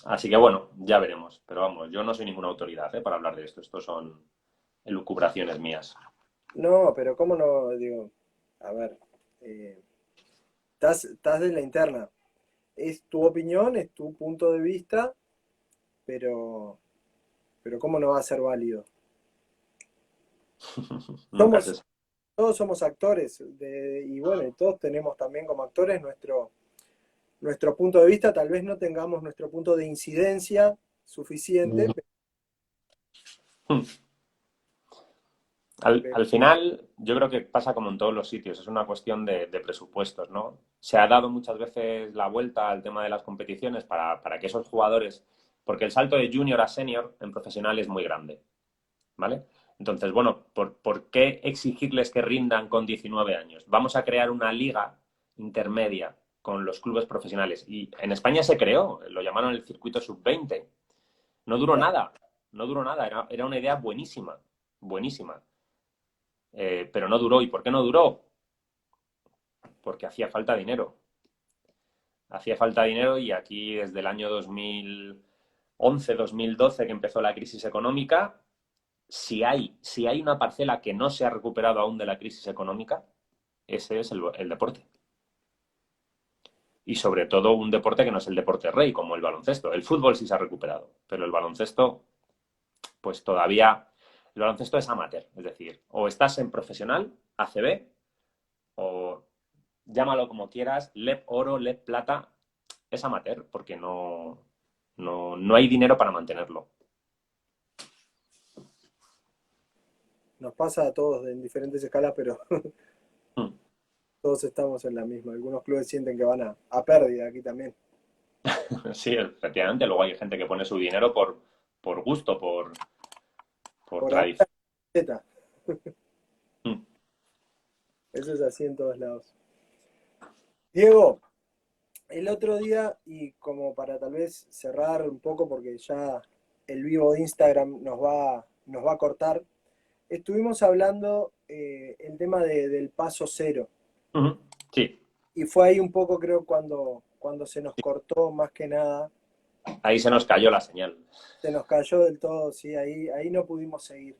B: Así que bueno, ya veremos. Pero vamos, yo no soy ninguna autoridad, para hablar de esto. Estos son elucubraciones mías.
A: No, pero cómo no, digo, a ver, eh, estás en la interna. Es tu opinión, es tu punto de vista, pero, pero cómo no va a ser válido.
B: Nunca se
A: Somos,
B: sabe.
A: todos somos actores y bueno, y todos tenemos también como actores nuestro punto de vista, tal vez no tengamos nuestro punto de incidencia suficiente,
B: Al final, yo creo que pasa como en todos los sitios, es una cuestión de presupuestos, ¿no? Se ha dado muchas veces la vuelta al tema de las competiciones para que esos jugadores, porque el salto de junior a senior en profesional es muy grande, ¿vale? Entonces, bueno, ¿por qué exigirles que rindan con 19 años? Vamos a crear una liga intermedia con los clubes profesionales. Y en España se creó, lo llamaron el circuito sub-20. No duró
A: claro,
B: nada, no duró nada, era una idea buenísima, buenísima. Pero no duró. ¿Y por qué no duró? Porque hacía falta dinero. Hacía falta dinero y aquí desde el año 2011, 2012 que empezó la crisis económica, si hay una parcela que no se ha recuperado aún de la crisis económica, ese es el deporte. Y sobre todo un deporte que no es el deporte rey, como el baloncesto. El fútbol sí se ha recuperado, pero el baloncesto, pues todavía, el baloncesto es amateur. Es decir, o estás en profesional, ACB, o llámalo como quieras, LEP oro, LEP plata, es amateur, porque no hay dinero para mantenerlo.
A: nos pasa a todos en diferentes escalas, pero
B: Mm.
A: todos estamos en la misma. Algunos clubes sienten que van a pérdida aquí también.
B: Sí, efectivamente. Luego hay gente que pone su dinero por gusto, por
A: Por ahora,
B: tradición.
A: Z.
B: Mm.
A: Eso es así en todos lados. Diego, el otro día, y como para tal vez cerrar un poco, porque ya el vivo de Instagram nos va a cortar, estuvimos hablando el tema del paso cero.
B: Ujú. Sí,
A: Y fue ahí un poco, creo, cuando se nos cortó más que nada.
B: ahí se nos cayó la señal.
A: Se nos cayó del todo, sí, ahí no pudimos seguir.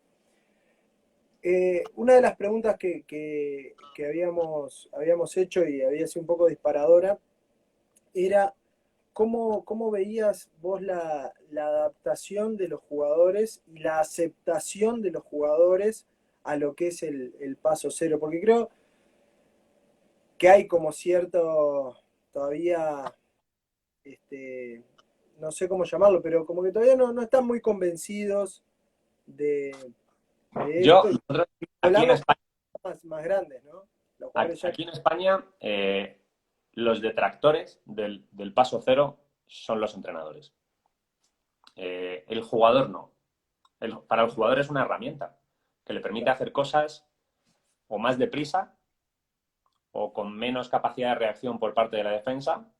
A: Una de las preguntas que habíamos hecho y había sido un poco disparadora era cómo veías vos la adaptación de los jugadores y la aceptación de los jugadores a lo que es el paso cero, porque creo que hay como cierto, todavía, este, no sé cómo llamarlo, pero como que todavía no están muy convencidos de
B: Yo,
A: esto. Y
B: nosotros aquí en
A: hablamos
B: España,
A: más grandes, ¿no? Los jugadores ya.
B: aquí en España los detractores del paso cero son los entrenadores. El jugador no. Para el jugador es una herramienta que le permite hacer cosas o más deprisa o con menos capacidad de reacción por parte de la defensa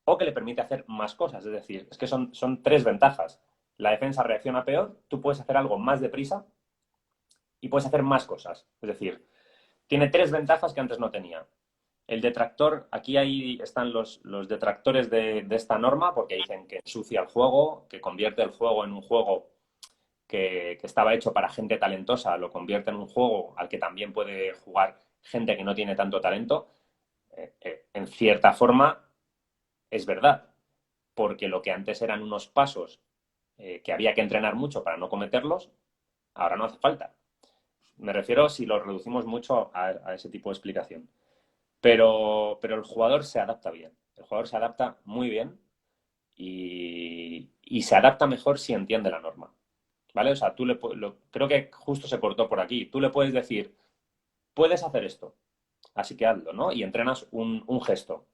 B: o que le permite hacer más cosas. Es decir, es que son tres ventajas. La defensa reacciona peor, tú puedes hacer algo más deprisa y puedes hacer más cosas. Es decir, tiene tres ventajas que antes no tenía. El detractor, aquí ahí están los detractores de esta norma porque dicen que ensucia el juego, que convierte el juego en un juego que estaba hecho para gente talentosa, lo convierte en un juego al que también puede jugar gente que no tiene tanto talento. En cierta forma es verdad, porque lo que antes eran unos pasos que había que entrenar mucho para no cometerlos, ahora no hace falta. Me refiero si lo reducimos mucho a ese tipo de explicación. Pero el jugador se adapta bien. El jugador se adapta muy bien y se adapta mejor si entiende la norma. ¿Vale? O sea, creo que justo se cortó por aquí. Tú le puedes decir, puedes hacer esto, así que hazlo, ¿no? Y entrenas un gesto.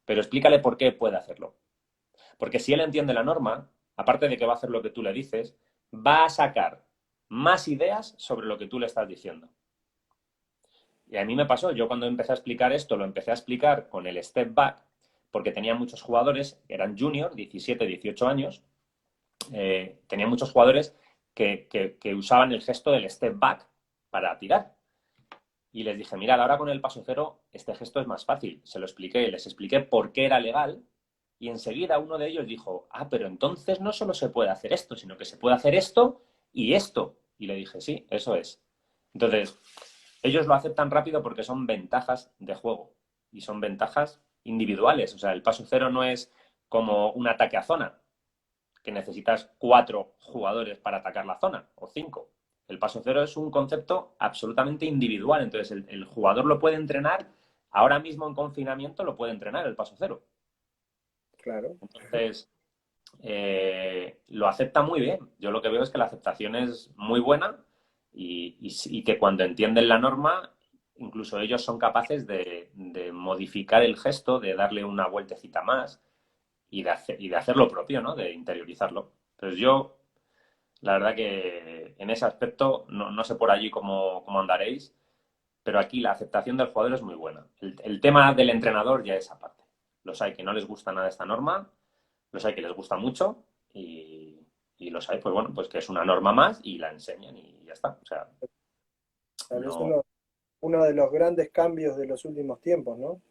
B: Pero explícale por qué puede hacerlo. Porque si él entiende la norma, aparte de que va a hacer lo que tú le dices, va a sacar más ideas sobre lo que tú le estás diciendo. Y a mí me pasó, yo cuando empecé a explicar esto, lo empecé a explicar con el step back, porque tenía muchos jugadores, eran junior, 17, 18 años, tenía muchos jugadores que usaban el gesto del step back para tirar. Y les dije, mirad, ahora con el paso cero, este gesto es más fácil. Se lo expliqué, les expliqué por qué era legal. Y enseguida uno de ellos dijo, ah, pero entonces no solo se puede hacer esto, sino que se puede hacer esto y esto. Y le dije, sí, eso es. Entonces, ellos lo aceptan rápido porque son ventajas de juego y son ventajas individuales. O sea, el paso cero no es como un ataque a zona, que necesitas 4 jugadores para atacar la zona o 5. El paso cero es un concepto absolutamente individual. Entonces, el jugador lo puede entrenar, ahora mismo en confinamiento lo puede entrenar el paso cero.
A: Claro.
B: Entonces, lo acepta muy bien. Yo lo que veo es que la aceptación es muy buena y que cuando entienden la norma, incluso ellos son capaces de modificar el gesto, de darle una vueltecita más y de hacer lo propio, ¿no? De interiorizarlo. Entonces yo, la verdad que en ese aspecto, no sé por allí cómo andaréis, pero aquí la aceptación del jugador es muy buena. El tema del entrenador ya es aparte. Los hay que no les gusta nada esta norma, los hay que les gusta mucho y los hay, pues bueno, pues que es una norma más y la enseñan y ya está. O sea,
A: Tal vez
B: no,
A: uno de los grandes cambios de los últimos tiempos, ¿no?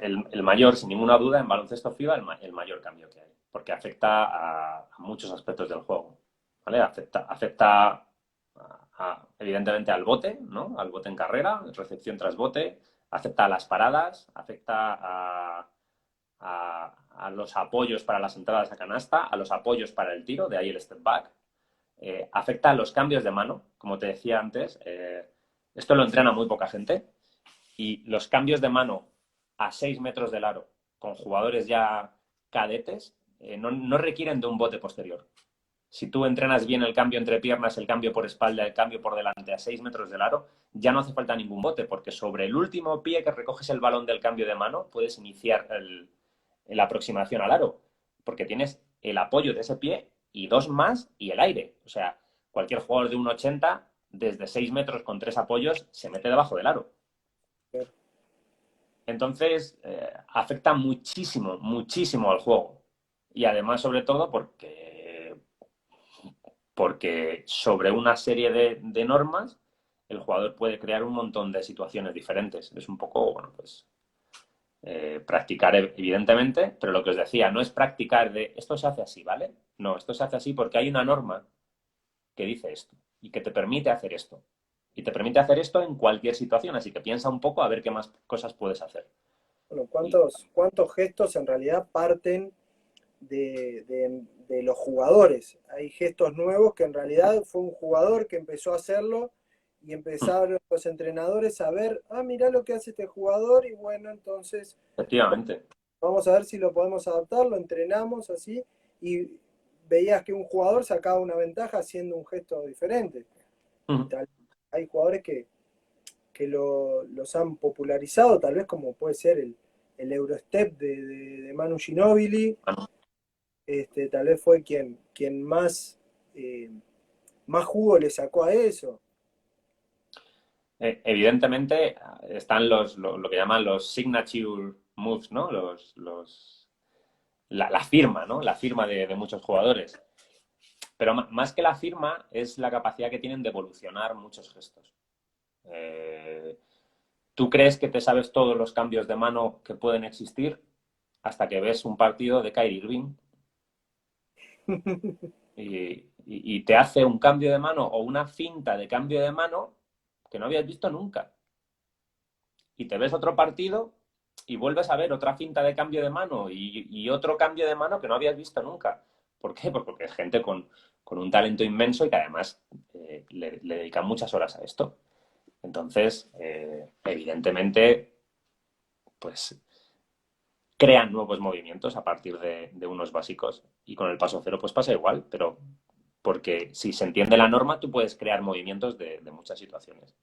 B: el mayor, sin ninguna duda, en baloncesto FIBA, el mayor cambio que hay, porque afecta a muchos aspectos del juego. ¿Vale? Afecta evidentemente al bote, ¿no? Al bote en carrera, recepción tras bote, afecta a las paradas, afecta a los apoyos para las entradas a canasta, a los apoyos para el tiro, de ahí el step back. Afecta a los cambios de mano, como te decía antes. Esto lo entrena muy poca gente. Y los cambios de mano a 6 metros del aro con jugadores ya cadetes no requieren de un bote posterior. Si tú entrenas bien el cambio entre piernas, el cambio por espalda, el cambio por delante a 6 metros del aro, ya no hace falta ningún bote, porque sobre el último pie que recoges el balón del cambio de mano, puedes iniciar la aproximación al aro, porque tienes el apoyo de ese pie y dos más y el aire. O sea, cualquier jugador de 1,80, desde 6 metros con 3 apoyos, se mete debajo del aro. Entonces, afecta muchísimo, muchísimo al juego. Y además, sobre todo, porque sobre una serie de normas, el jugador puede crear un montón de situaciones diferentes. Es un poco, bueno, pues practicar evidentemente, pero lo que os decía, no es practicar de esto se hace así, ¿vale? No, esto se hace así porque hay una norma que dice esto y que te permite hacer esto. Y te permite hacer esto en cualquier situación, así que piensa un poco a ver qué más cosas puedes hacer.
A: Bueno,
B: Y,
A: ¿cuántos gestos en realidad parten de los jugadores? Hay gestos nuevos que en realidad fue un jugador que empezó a hacerlo y empezaron los entrenadores a ver, ah, mirá lo que hace este jugador y bueno, entonces
B: efectivamente.
A: vamos a ver si lo podemos adaptar, lo entrenamos así y veías que un jugador sacaba una ventaja haciendo un gesto diferente. Y tal, hay jugadores que los han popularizado, tal vez como puede ser el Eurostep de Manu Ginóbili, tal vez fue quien más jugo le sacó a eso.
B: Evidentemente están lo que llaman los signature moves, ¿no? La firma, ¿no? La firma de muchos jugadores. Pero más que la firma es la capacidad que tienen de evolucionar muchos gestos. Tú crees que te sabes todos los cambios de mano que pueden existir hasta que ves un partido de Kyrie Irving y te hace un cambio de mano o una finta de cambio de mano que no habías visto nunca. Y te ves otro partido y vuelves a ver otra finta de cambio de mano y otro cambio de mano que no habías visto nunca. ¿Por qué? Pues porque es gente con un talento inmenso y que además le dedican muchas horas a esto. Entonces, evidentemente, pues crean nuevos movimientos a partir de unos básicos y con el paso cero pues pasa igual, pero porque si se entiende la norma tú puedes crear movimientos de muchas situaciones.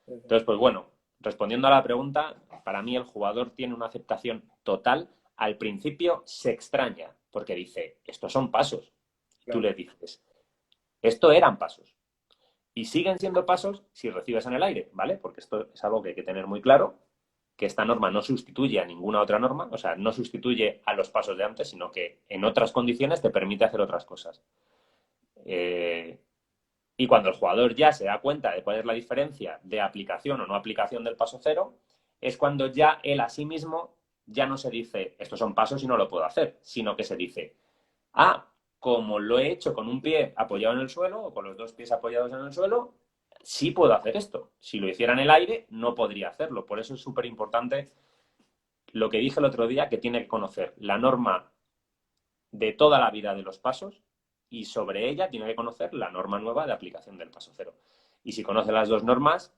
B: Entonces, pues bueno, respondiendo a la pregunta, para mí el jugador tiene una aceptación total. Al principio se extraña porque dice, estos son pasos. Y tú
A: Claro.
B: le dices, esto eran pasos. Y siguen siendo pasos si recibes en el aire, ¿vale? Porque esto es algo que hay que tener muy claro, que esta norma no sustituye a ninguna otra norma, o sea, no sustituye a los pasos de antes, sino que en otras condiciones te permite hacer otras cosas. Eh, y cuando el jugador ya se da cuenta de cuál es la diferencia de aplicación o no aplicación del paso cero, es cuando ya él a sí mismo ya no se dice, estos son pasos y no lo puedo hacer, sino que se dice, ah, como lo he hecho con un pie apoyado en el suelo o con los dos pies apoyados en el suelo, sí puedo hacer esto. Si lo hiciera en el aire, no podría hacerlo. Por eso es súper importante lo que dije el otro día, que tiene que conocer la norma de toda la vida de los pasos y sobre ella tiene que conocer la norma nueva de aplicación del paso cero. Y si conoce las dos normas,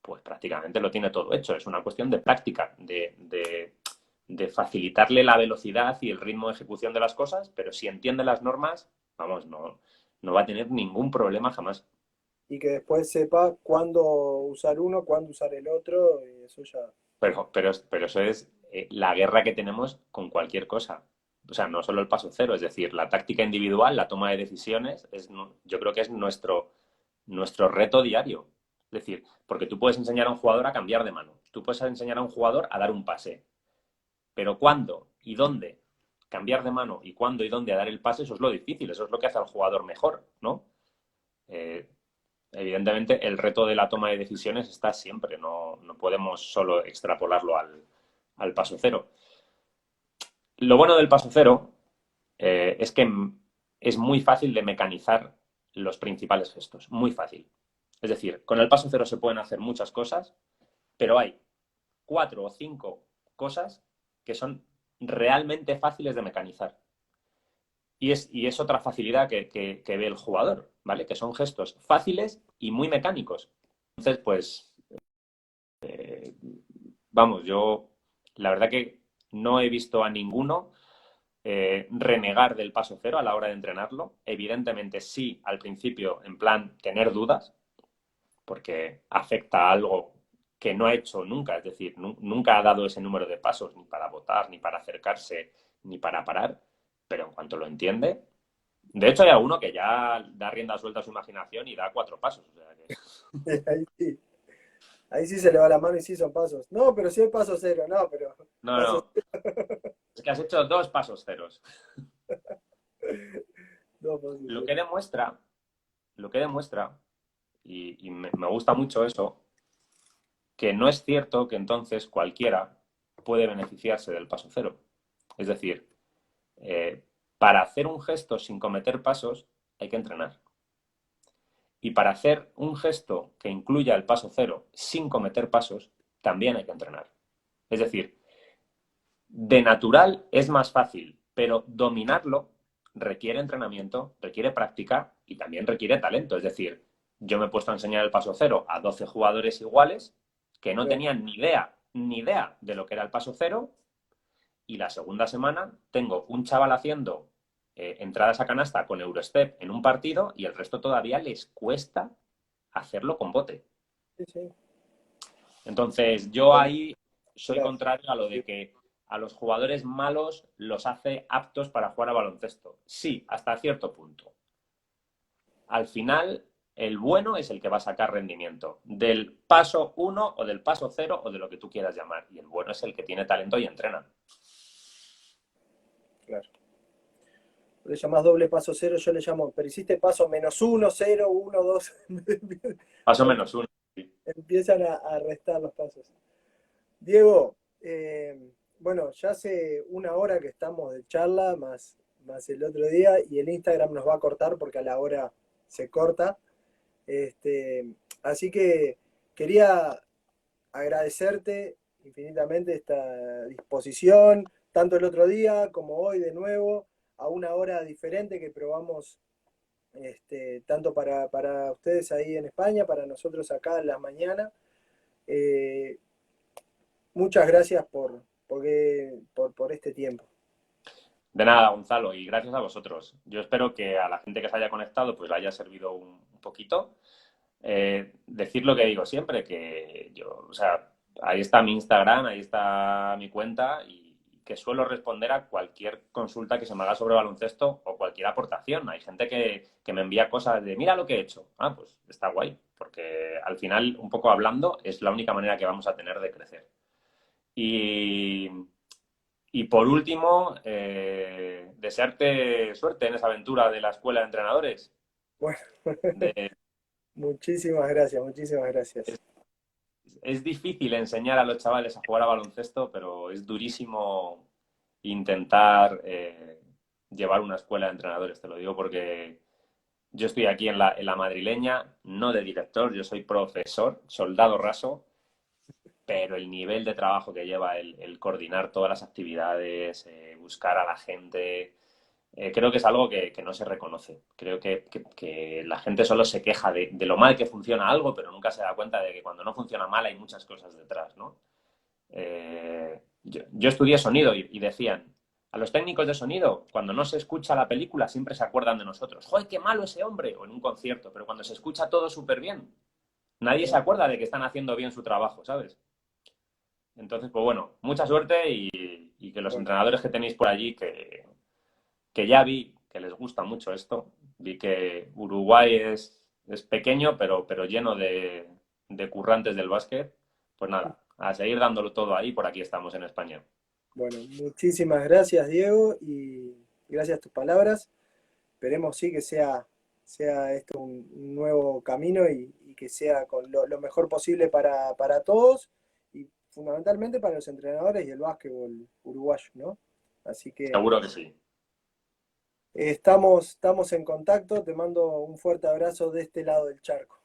B: pues prácticamente lo tiene todo hecho. Es una cuestión de práctica, de facilitarle la velocidad y el ritmo de ejecución de las cosas, pero si entiende las normas, vamos, no va a tener ningún problema jamás.
A: Y que después sepa cuándo usar uno, cuándo usar el otro, y eso ya.
B: Pero eso es la guerra que tenemos con cualquier cosa. O sea, no solo el paso cero, es decir, la táctica individual, la toma de decisiones, yo creo que es nuestro reto diario. Es decir, porque tú puedes enseñar a un jugador a cambiar de mano, tú puedes enseñar a un jugador a dar un pase, pero cuándo y dónde cambiar de mano y cuándo y dónde dar el pase, eso es lo difícil, eso es lo que hace al jugador mejor, ¿no? Eh, Evidentemente, el reto de la toma de decisiones está siempre, no podemos solo extrapolarlo al paso cero. Lo bueno del paso cero es que es muy fácil de mecanizar los principales gestos, muy fácil. Es decir, con el paso cero se pueden hacer muchas cosas, pero hay 4 o 5 cosas que son realmente fáciles de mecanizar. Y es otra facilidad que ve el jugador, ¿vale? Que son gestos fáciles y muy mecánicos. Entonces, pues, vamos, yo la verdad que no he visto a ninguno renegar del paso cero a la hora de entrenarlo. Evidentemente sí, al principio, en plan, tener dudas, porque afecta a algo que no ha hecho nunca, es decir, nunca ha dado ese número de pasos ni para botar, ni para acercarse, ni para parar, pero en cuanto lo entiende, De hecho, hay alguno que ya da rienda suelta a su imaginación y da 4 pasos. O sea que...
A: Ahí sí. Ahí sí se le va la mano y sí son pasos. No, pero sí hay paso cero, no, pero
B: No,
A: pasos
B: no. Es que has hecho 2 pasos ceros.
A: no, pasos
B: Lo
A: cero.
B: que demuestra, lo que demuestra, y me gusta mucho eso, que no es cierto que entonces cualquiera puede beneficiarse del paso cero. Es decir, eh, para hacer un gesto sin cometer pasos hay que entrenar. Y para hacer un gesto que incluya el paso cero sin cometer pasos, también hay que entrenar. Es decir, de natural es más fácil, pero dominarlo requiere entrenamiento, requiere práctica y también requiere talento. Es decir, yo me he puesto a enseñar el paso cero a 12 jugadores iguales que no
A: Claro,
B: tenían ni idea de lo que era el paso cero y la segunda semana tengo un chaval haciendo entradas a canasta con Eurostep en un partido y el resto todavía les cuesta hacerlo con bote.
A: sí, sí.
B: Entonces, yo
A: Bueno,
B: ahí soy
A: claro.
B: contrario a lo de que a los jugadores malos los hace aptos para jugar a baloncesto. Sí, hasta cierto punto. Al final, el bueno es el que va a sacar rendimiento del paso uno o del paso cero o de lo que tú quieras llamar. Y el bueno es el que tiene talento y entrena.
A: Claro. Le llamás doble paso cero, yo le llamo, pero hiciste paso menos uno, cero, uno, dos.
B: Paso menos uno.
A: Empiezan a restar los pasos. Diego, bueno, ya hace una hora que estamos de charla, más el otro día, y el Instagram nos va a cortar porque a la hora se corta. Así que quería agradecerte infinitamente esta disposición, tanto el otro día como hoy de nuevo, a una hora diferente que probamos, tanto para ustedes ahí en España, para nosotros acá en la mañana. Eh, Muchas gracias por este tiempo.
B: De nada, Gonzalo, y gracias a vosotros. Yo espero que a la gente que se haya conectado pues le haya servido un poquito. Decir lo que digo siempre, que yo, o sea, ahí está mi Instagram, ahí está mi cuenta y que suelo responder a cualquier consulta que se me haga sobre baloncesto o cualquier aportación. Hay gente que me envía cosas de, mira lo que he hecho. Ah, pues está guay, porque al final, un poco hablando, es la única manera que vamos a tener de crecer. Y, y por último, desearte suerte en esa aventura de la escuela de entrenadores.
A: Bueno,
B: De,
A: muchísimas gracias, muchísimas
B: es,
A: gracias.
B: es difícil enseñar a los chavales a jugar a baloncesto, pero es durísimo intentar llevar una escuela de entrenadores. Te lo digo porque yo estoy aquí en la madrileña, no de director, yo soy profesor, soldado raso, pero el nivel de trabajo que lleva el coordinar todas las actividades, buscar a la gente, creo que es algo que no se reconoce. Creo que la gente solo se queja de lo mal que funciona algo, pero nunca se da cuenta de que cuando no funciona mal hay muchas cosas detrás, ¿no? Yo estudié sonido y decían, a los técnicos de sonido, cuando no se escucha la película, siempre se acuerdan de nosotros. ¡Joder, qué malo ese hombre! O en un concierto, pero cuando se escucha todo súper bien, nadie se
A: ¿No?
B: acuerda de que están haciendo bien su trabajo, ¿sabes? Entonces, pues bueno, mucha suerte y que los
A: Bueno,
B: entrenadores que tenéis por allí, que ya vi que les gusta mucho esto, vi que Uruguay es pequeño, pero lleno de currantes del básquet, pues nada, a seguir dándolo todo ahí, por aquí estamos en España.
A: bueno, muchísimas gracias, Diego, y gracias a tus palabras. Esperemos sí que sea esto un nuevo camino y que sea con lo mejor posible para todos y fundamentalmente para los entrenadores y el básquetbol uruguayo, ¿no? Así que
B: Seguro que sí.
A: estamos en contacto, te mando un fuerte abrazo de este lado del charco.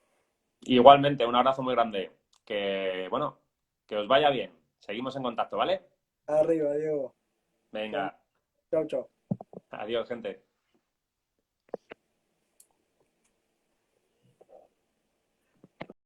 B: Igualmente, un abrazo muy grande. Que, bueno, que os vaya bien. Seguimos en contacto, ¿vale?
A: Arriba, Diego.
B: Venga,
A: Chau, chau.
B: adiós, gente.